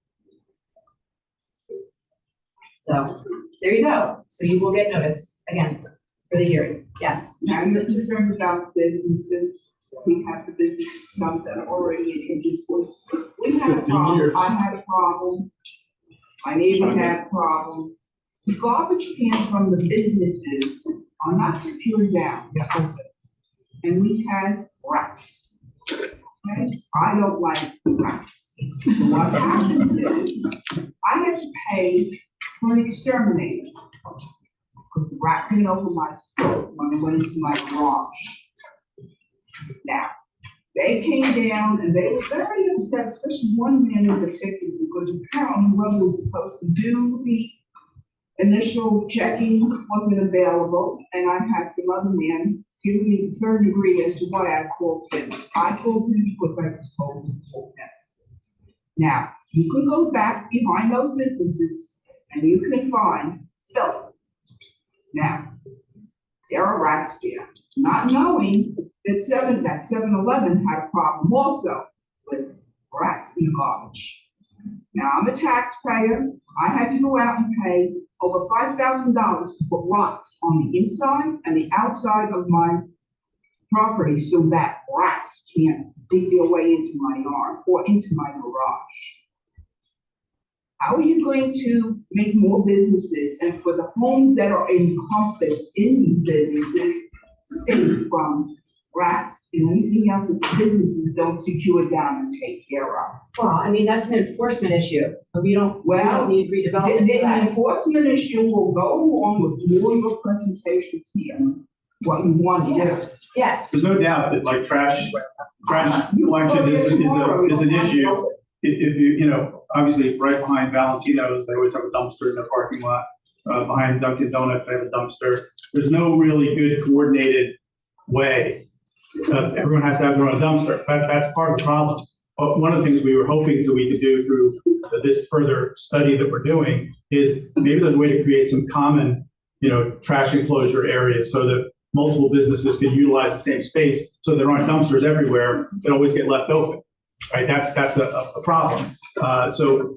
So there you go. So you will get notice again for the hearing. Yes. Now, I'm concerned about businesses. We have the business stuff that are already in existence. We had a 15 problem. years. I had a problem. My neighbor had a problem. The garbage cans from the businesses are not secured down, they're open. And we had rats. Okay? I don't like rats. So what happens is, I have to pay for an exterminator. Because the rat came over my foot when I went into my garage. Now, they came down and they were very upset, especially one man in particular, because apparently whoever was supposed to do the initial checking wasn't available, and I had some other man give me the third degree as to why I called him. I called him because I was told to call him. Now, you can go back behind those businesses and you can find filth. Now, there are rats there, not knowing that 7-Eleven had a problem also with rats in the garbage. Now, I'm a taxpayer. I had to go out and pay over $5,000 to put rocks on the inside and the outside of my property so that rats can't dig their way into my yard or into my garage. How are you going to make more businesses and for the homes that are encompassed in these businesses safe from rats and anything else that the businesses don't secure down and take care of? Well, I mean, that's an enforcement issue. We don't need redevelopment for The that. enforcement issue will go along with all your presentations here, what you want to do. Yes. There's no doubt that like trash collection is an issue. If you know, obviously right behind Valentino's, they always have a dumpster in the parking lot. Behind Dunkin' Donuts, they have a dumpster. There's no really good coordinated way. Everyone has to have their own dumpster. That's part of the problem. But one of the things we were hoping that we could do through this further study that we're doing is maybe there's a way to create some common, trash enclosure areas so that multiple businesses can utilize the same space so there aren't dumpsters everywhere that always get left open. Right, that's a problem. So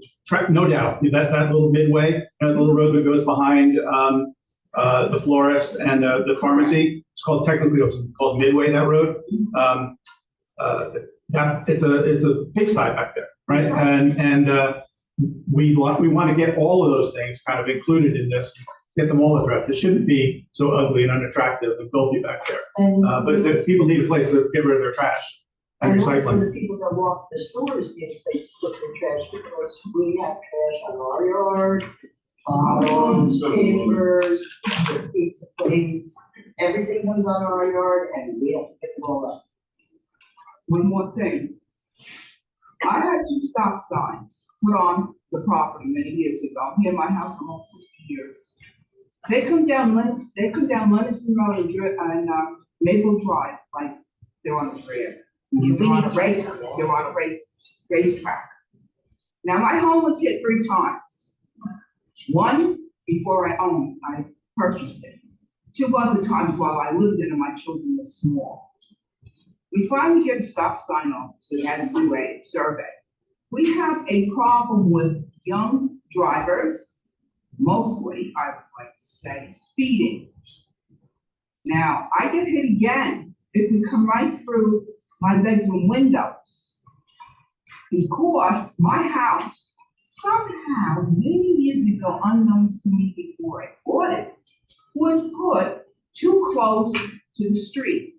no doubt that little midway, that little road that goes behind the florist and the pharmacy, it's called Midway, that road. It's a pigsty back there, right? And we want to get all of those things kind of included in this, get them all addressed. It shouldn't be so ugly and unattractive and filthy back there. But the people need a place to get rid of their trash. And also recycling. the people that walk the stores need a place to put their trash because we have trash on our yard, bottles, papers, pizza plates, everything comes on our yard and we have to pick them all up. One more thing. I had 2 stop signs put on the property many years ago. Here in my house for almost 60 years. They come down Lenniston Road and Maple Drive, like they're on the trail. They're on a racetrack. Now, my home was hit 3 times. One, before I purchased it. 2 other times while I lived in it, my children were small. We finally get a stop sign on, so we had to do a survey. We have a problem with young drivers, mostly, I would like to say, speeding. Now, I get hit again. It can come right through my bedroom windows. Because my house, somehow, many years ago, unknowns to me before I bought it, was put too close to the street.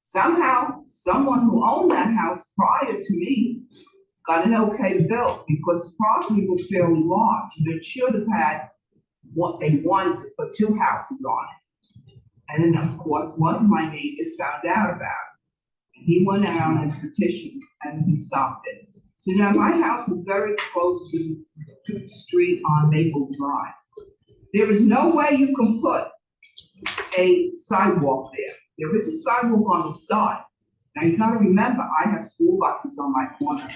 Somehow, someone who owned that house prior to me got an okay built because the property was fairly large. It should have had what they wanted to put 2 houses on it. And then, of course, one of my neighbors found out about it. He went out and petitioned and he stopped it. So now my house is very close to the street on Maple Drive. There is no way you can put a sidewalk there. There is a sidewalk on the side, Now, you gotta remember, I have school buses on my corner.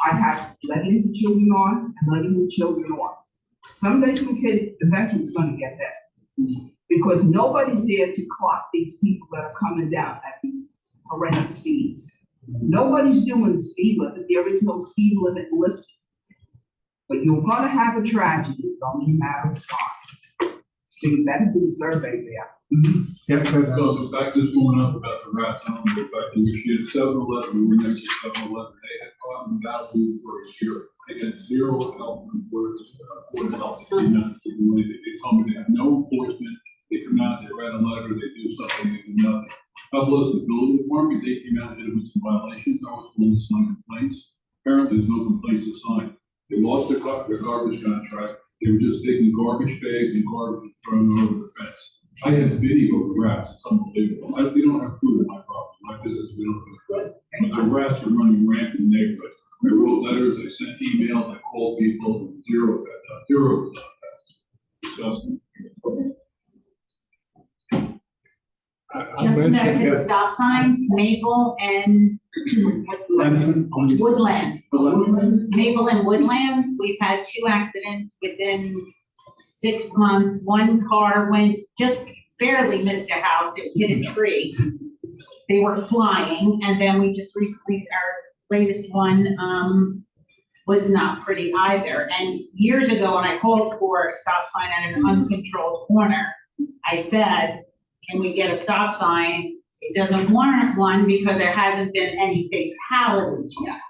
I have letting the children on and letting the children off. Someday some kid eventually is gonna get that. Because nobody's there to clock these people that are coming down at these horrendous speeds. Nobody's doing the speed limit. There is no speed limit listed. But you're gonna have a tragedy. It's only a matter of time. So you better do a survey there. Yep. Because the fact is going up about the rats, and the fact that she had 7-Eleven, we went to 7-Eleven, they had gotten about food for a year. They had zero help for health. They did not do anything. They told me they have no enforcement. They come out, they write a letter, they do something, they do nothing. God bless the building department, they came out and did it with some violations. I was going to sign complaints. Apparently, there's no complaints to sign. They lost their garbage contract. They were just taking garbage bags and garbage and throwing it over the fence. I have video of the rats. It's unbelievable. We don't have food in my property. My business, we don't have food. But the rats are running rampant in the neighborhood. I wrote letters, I sent emails, I called people, zero got done. Zero was done. Disgusting. Jumping back to the stop signs, Maple and Woodland. Maple and Woodlands, we've had 2 accidents within 6 months. One car just barely missed a house, it hit a tree. They were flying, and then we just recently, our latest one, was not pretty either. And years ago, when I called for a stop sign at an uncontrolled corner, I said, can we get a stop sign? It doesn't warrant one because there hasn't been any fatalities yet.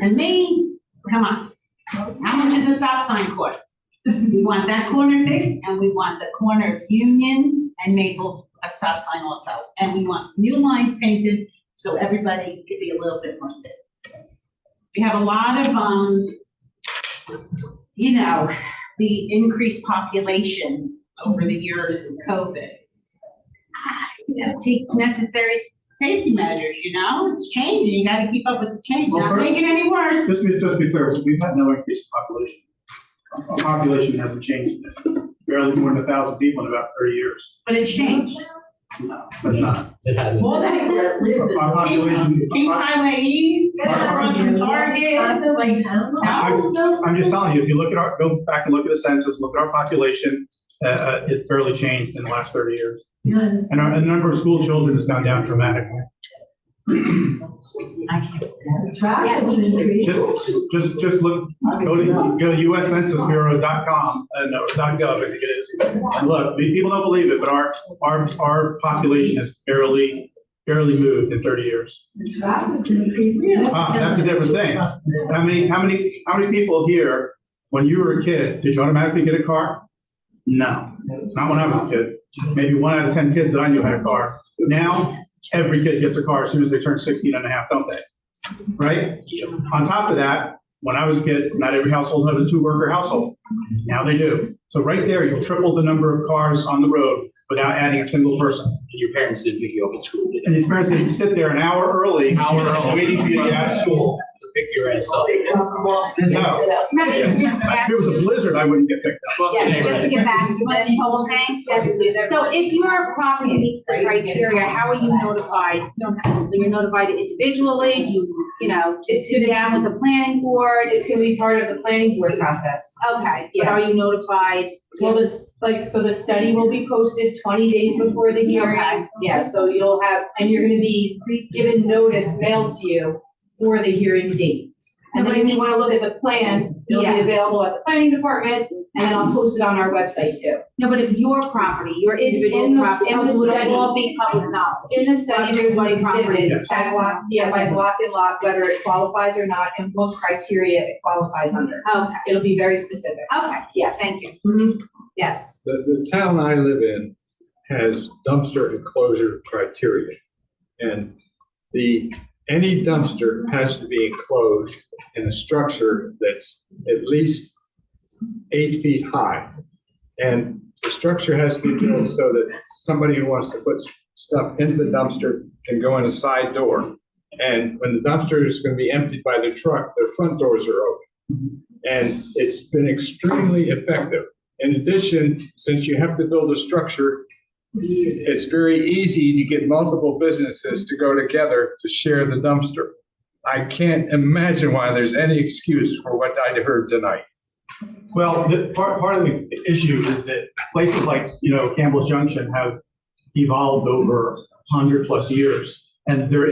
To me, come on, how much does a stop sign cost? We want that corner fixed, and we want the corner of Union and Maple a stop sign also. And we want new lines painted so everybody could be a little bit more safe. We have a lot of, the increased population over the years of COVID. You gotta take necessary safety measures, it's changing, you gotta keep up with the change, Well, not first, make it any worse. Just to be clear, we've had no increase in population. Our population hasn't changed. Barely more than 1,000 people in about 30 years. But it's changed. No, that's not. It hasn't. Well, Our population. King Highway East, across from Target, I'm just telling you, if you go back and look at the census, look at our population, it's barely changed in the last 30 years. And the number of school children has gone down dramatically. I can't say That's right. It's an increase. Just look, go to USCensusBureau.com and .gov, I think it is. And look, people don't believe it, but our population has barely moved in 30 years. That's right. It's an increase. That's a different thing. How many people here, when you were a kid, did you automatically get a car? No, not when I was a kid. Maybe 1 out of 10 kids that I knew had a car. Now, every kid gets a car as soon as they turn 16 and a half, don't they? Right? On top of that, when I was a kid, not every household had a 2-worker household. Now they do. So right there, you've tripled the number of cars on the road without adding a single person. And your parents didn't pick you up at school, did they? And your parents didn't sit there an hour early, waiting for you to get out of school. To pick your ass up. No. If it was a blizzard, I wouldn't get picked up. Yeah, just to get back to this whole thing. So if your property meets the criteria, how are you notified? You're notified individually, It's sit down with the planning board? It's gonna be part of the planning board process. Okay, but are you notified? Well, so the study will be posted 20 days before the hearing. Okay. Yeah, so you'll have, and you're gonna be given notice mailed to you for the hearing date. And then if you wanna look at the plan, it'll be available at the planning department, and then I'll post it on our website too. No, but if your property, your It's individual property, in the it'll study. all be public knowledge. In the study, there's like Property. exhibits, by block and lot, whether it qualifies or not, and what criteria it qualifies under. Okay, It'll be very specific. okay, Yeah. thank you. Yes. The town I live in has dumpster enclosure criteria. And any dumpster has to be enclosed in a structure that's at least 8 feet high. And the structure has to be built so that somebody who wants to put stuff into the dumpster can go in a side door. And when the dumpster is going to be emptied by the truck, their front doors are open. And it's been extremely effective. In addition, since you have to build a structure It's very easy to get multiple businesses to go together to share the dumpster. I can't imagine why there's any excuse for what I heard tonight. Well, part of the issue is that places like, Campbell's Junction have evolved over 100+ years, and they're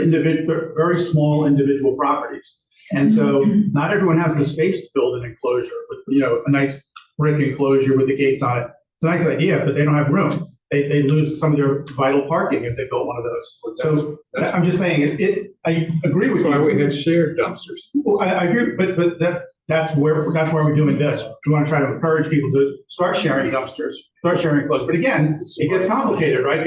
very small individual properties. And so not everyone has the space to build an enclosure with, a nice brick enclosure with the gates on it. It's a nice idea, but they don't have room. They lose some of their vital parking if they build one of those. So I'm just saying, I agree with you. That's why we had shared dumpsters. Well, I agree, but that's where we're doing this. We want to try to encourage people to start sharing dumpsters, start sharing clothes. But again, it gets complicated, right?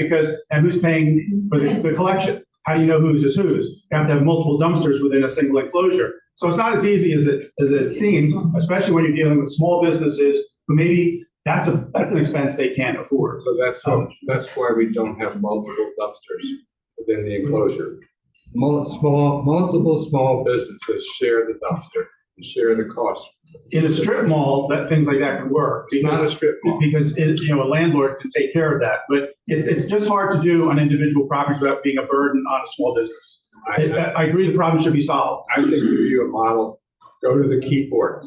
And who's paying for the collection? How do you know whose is whose? You have to have multiple dumpsters within a single enclosure. So it's not as easy as it seems, especially when you're dealing with small businesses who maybe that's an expense they can't afford. So that's why we don't have multiple dumpsters within the enclosure. Multiple small businesses share the dumpster and share the cost. In a strip mall, things like that can work. It's not a strip mall. Because a landlord can take care of that. But it's just hard to do on individual properties without being a burden on a small business. I agree the problem should be solved. I just give you a model. Go to the keyboard.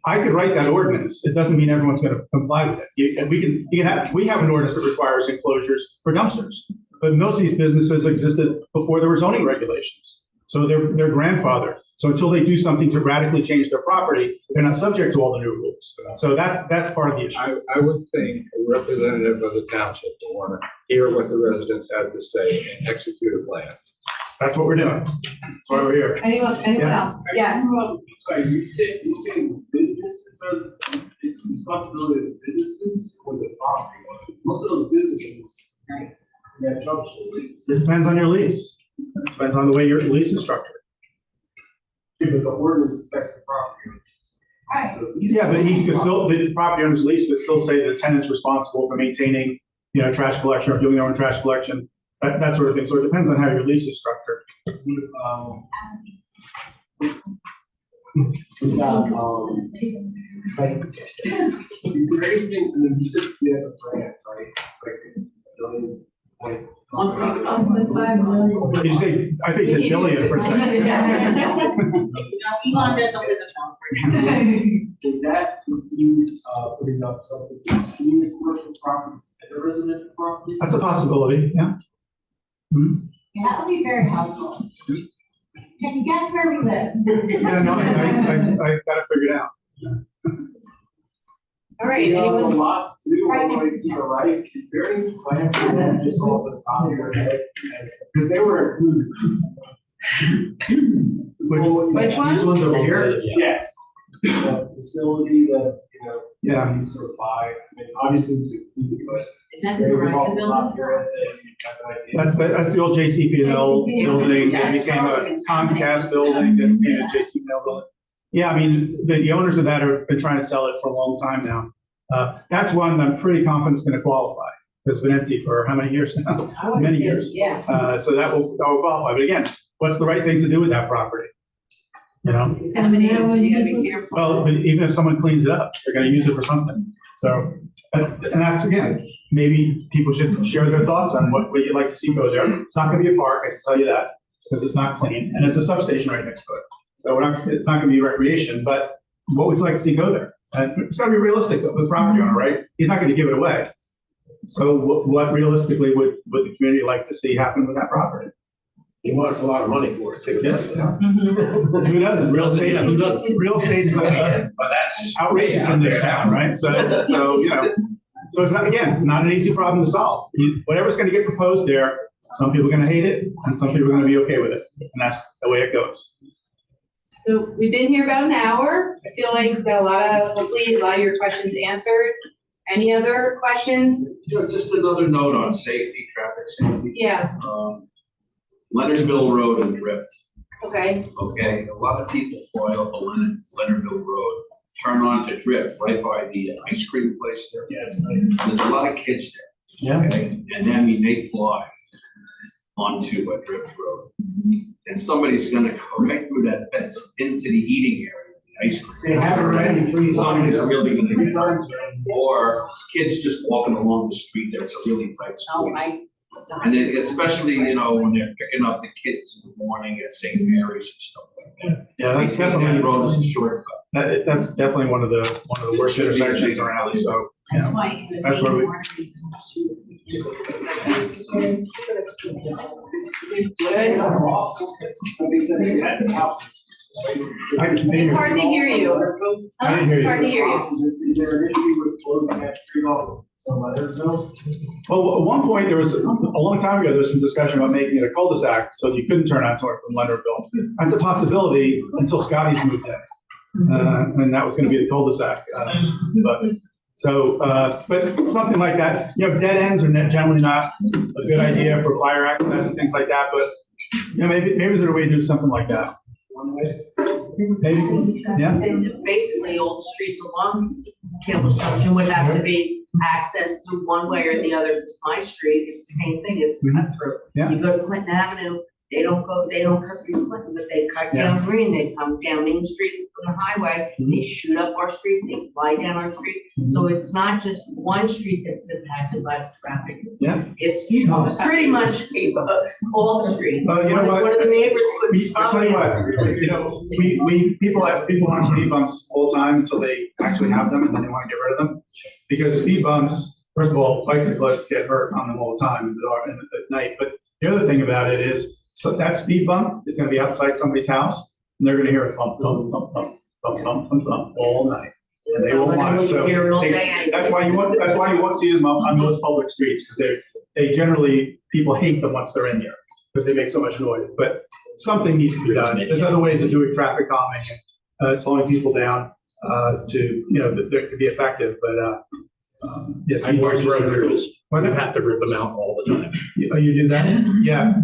I could write that ordinance. It doesn't mean everyone's going to comply with it. We have an ordinance that requires enclosures for dumpsters, but most of these businesses existed before there were zoning regulations. So they're grandfathered. So until they do something to radically change their property, they're not subject to all the new rules. So that's part of the issue. I would think a representative of the township will want to hear what the residents have to say and execute a plan. That's what we're doing. That's why we're here. Anyone else? Yes. Sorry, you said businesses are, it's responsibility of the businesses or the property owners? Most of those businesses, right? They have trouble. It depends on your lease. It depends on the way your lease is structured. Yeah, but the ordinance affects the property owners. Right. Yeah, but the property owner's lease could still say the tenant's responsible for maintaining, trash collection or doing their own trash collection, that sort of thing. So it depends on how your lease is structured. Is there anything, and then you said you have a grant, right? Like, 1.5 million. Did you say, I think you said billion for a second. No, Elon doesn't live in Belford. Would that include, putting up something between the commercial properties and the residential properties? That's a possibility, yeah. Mm-hmm. Yeah, that would be very helpful. Can you guess where we live? Yeah, no, I got it figured out. All right. The Anyone? lots too, all the way to the right, is there any plan for that just off the top of your head? Because they were included. Which one? These ones over here? Yes. The facility that, Yeah. needs to buy, I mean, obviously it's included, but. Is that the Verizon building? That's the old JCP&L building, that became a Comcast building, that became a JCP&L building. Yeah, I mean, the owners of that have been trying to sell it for a long time now. That's one I'm pretty confident is going to qualify. It's been empty for how many years now? Many years. Yeah. So that will qualify. But again, what's the right thing to do with that property? You gotta be careful. Well, but even if someone cleans it up, they're gonna use it for something. So, and that's again, maybe people should share their thoughts on what you'd like to see go there. It's not gonna be a park, I can tell you that, because it's not clean, and there's a substation right next to it. So it's not gonna be recreation, but what would you like to see go there? And it's gotta be realistic with the property owner, right? He's not gonna give it away. So what realistically would the community like to see happen with that property? He wants a lot of money for it too. Yeah. Who doesn't? Real estate, Who doesn't? Real estate's But that's outrageous in this town, right? So it's not, again, not an easy problem to solve. Whatever's gonna get proposed there, some people are gonna hate it, and some people are gonna be okay with it, and that's the way it goes. So we've been here about an hour. I feel like we got hopefully a lot of your questions answered. Any other questions? Just another note on safety, traffic safety. Yeah. Leonardville Road and Drift. Okay. Okay, a lot of people fly up the Leonardville Road, turn on to Drift right by the ice cream place there. Yes. There's a lot of kids there. Yeah. Okay, and then they fly onto Drift Road. And somebody's gonna go right through that fence into the eating area. ice cream. They have it already, 3 Something is times. really gonna be, 3 times. or kids just walking along the street there, it's a really tight Oh, squeeze. And then especially, you know, when they're picking up the kids in the morning at St. Mary's and stuff like that. Yeah, that's They take that definitely, road as a shortcut. that's definitely one of the worst intersections around, so, yeah. That's where we, It's hard to hear you. I didn't hear It's hard to you. hear you. Is there an issue with closing that street off? So let us know. Well, at one point, there was, a long time ago, there was some discussion about making it a cul-de-sac, so you couldn't turn onto it from Leonardville. That's a possibility until Scotty's moved in. And that was gonna be the cul-de-sac. But something like that, you know, dead ends are generally not a good idea for fire access and things like that, but, you know, maybe there's a way to do something like that. One way. Maybe, yeah. And basically, all the streets along Campbell Junction would have to be accessed through one way or the other. It's my street, it's the same thing, it's cut through. Yeah. You go to Clinton Avenue, they don't cut through Clinton, but they cut Yeah. down Green, they come down Main Street from the highway, they shoot up our street, they fly down our street. So it's not just one street that's impacted by the traffic. Yeah. It's pretty much all the streets. Well, you know what? One of the neighbors put I'll tell you what, you know, people want speed bumps all the time until they actually have them and then they want to get rid of them. Because speed bumps, first of all, bicyclists get hurt on them all the time in the dark and at night. But the other thing about it is, so that speed bump is gonna be outside somebody's house and they're gonna hear a thump, thump, thump, thump, thump, thump, thump, thump all night. And they won't want it. So that's why you won't see them on most public streets, because they generally, people hate them once they're in there because they make so much noise. But something needs to be done. There's other ways of doing traffic calming, slowing people down to, you know, that could be effective, but yes. I work road crews. Why You not? have to rip them out all the time. You do that? Yeah.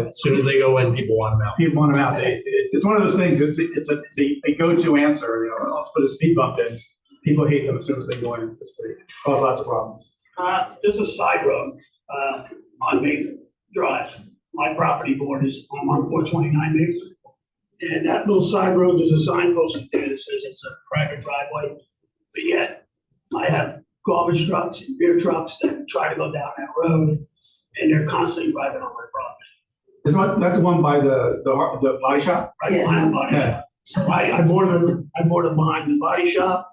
As soon as they go in, people want them out. People want them out. It's one of those things, it's a go-to answer, you know, let's put a speed bump in. People hate them as soon as they go in, because they cause lots of problems. There's a side road, on Mason Drive. My property board is, I'm on 429 Mason. And that little side road, there's a sign posted there that says it's a private driveway. But yet, I have garbage trucks and beer trucks that try to go down that road, and they're constantly driving on my property. Isn't that the one by the body shop? Right behind the body shop. I bought them behind the body shop,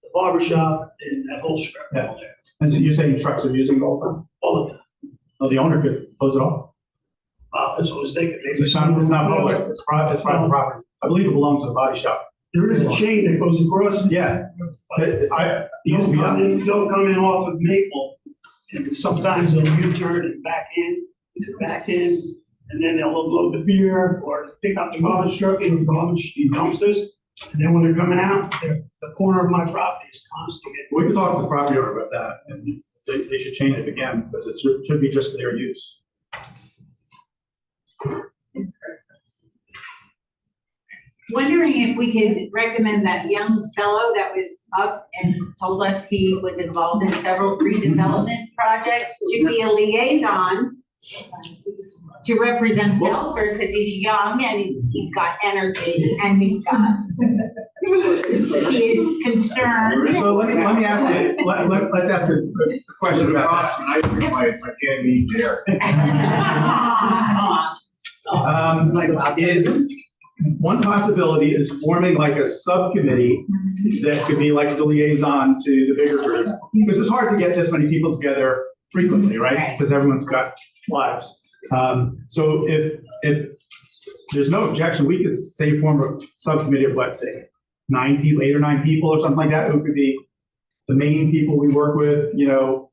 the barber shop, and that whole strip Yeah. all there, And so you're saying trucks are using it all the time? all the time. Oh, the owner could close it off. That's what I was thinking. It's not public, it's private property. I believe it belongs to the body shop. There is a chain that goes across. Yeah. It used to be up. They'll come in off of Maple, and sometimes they'll U-turn and back in, and then they'll load the beer or pick up the garbage truck and garbage dumpsters. And then when they're coming out, the corner of my property is constantly getting. We could talk to the property owner about that, and they should change it again, because it should be just for their use. Wondering if we could recommend that young fellow that was up and told us he was involved in several redevelopment projects to be a liaison to represent Belford, because he's young and he's got energy and he is concerned. So let me ask you, let's ask a question about that. I can't eat there. Is one possibility is forming like a subcommittee that could be like the liaison to the bigger group, because it's hard to get this many people together frequently, right? Because everyone's got lives. So if there's no objection, we could say form a subcommittee of, let's say, 9 people, 8 or 9 people or something like that, who could be the main people we work with, you know,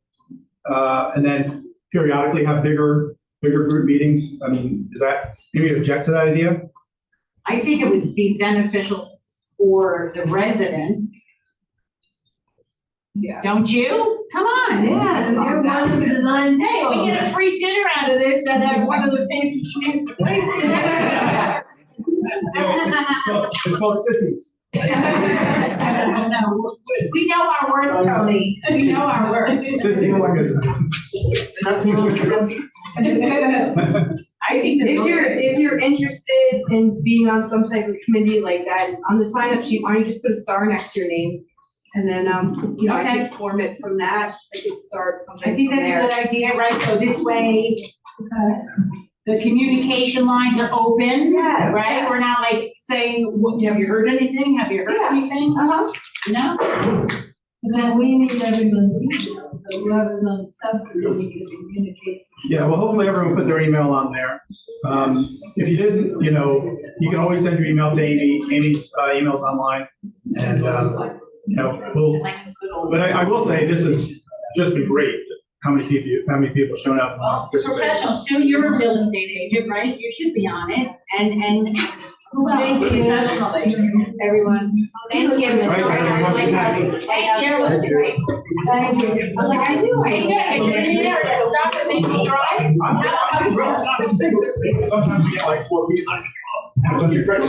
and then periodically have bigger group meetings. I mean, is that, maybe object to that idea? I think it would be beneficial for the residents. Yeah. Don't you? Come on. Yeah, they're one of the 9 Hey, we get a free dinner out of this at one of the fancy schmancy places. It's called sissies. No, we know our worth, Tony. We know our worth. Sissies, like I think If you're interested, in being on some type of committee like that, on the sign-up sheet, why don't you just put a star next to your name? And then, you know, I Okay. could form it from that, I could start I something think from that's there. a good idea, right? So this way, the communication lines are open. Yes. Right? We're not like saying, have you heard anything? Have you heard Yeah. anything? Uh-huh. No? And then we need everyone's email, so whoever's on the subcommittee can communicate. Yeah, well, hopefully everyone put their email on there. If you didn't, you know, you can always send your email to Amy. Amy's email's online. And, you know, but I will say, this has just been great, how many people have shown up. and Well, participated. professional, Sue, you're a real estate agent, right? You should be on it. And who else? Thank you. Professional agent. Everyone. Thank you. All right, everyone, have a good night. Thank you. Thank you. I was like, I knew, hey, yeah, if you're there, stop and make me drive. Sometimes we get like 4 people. Don't you Sorry.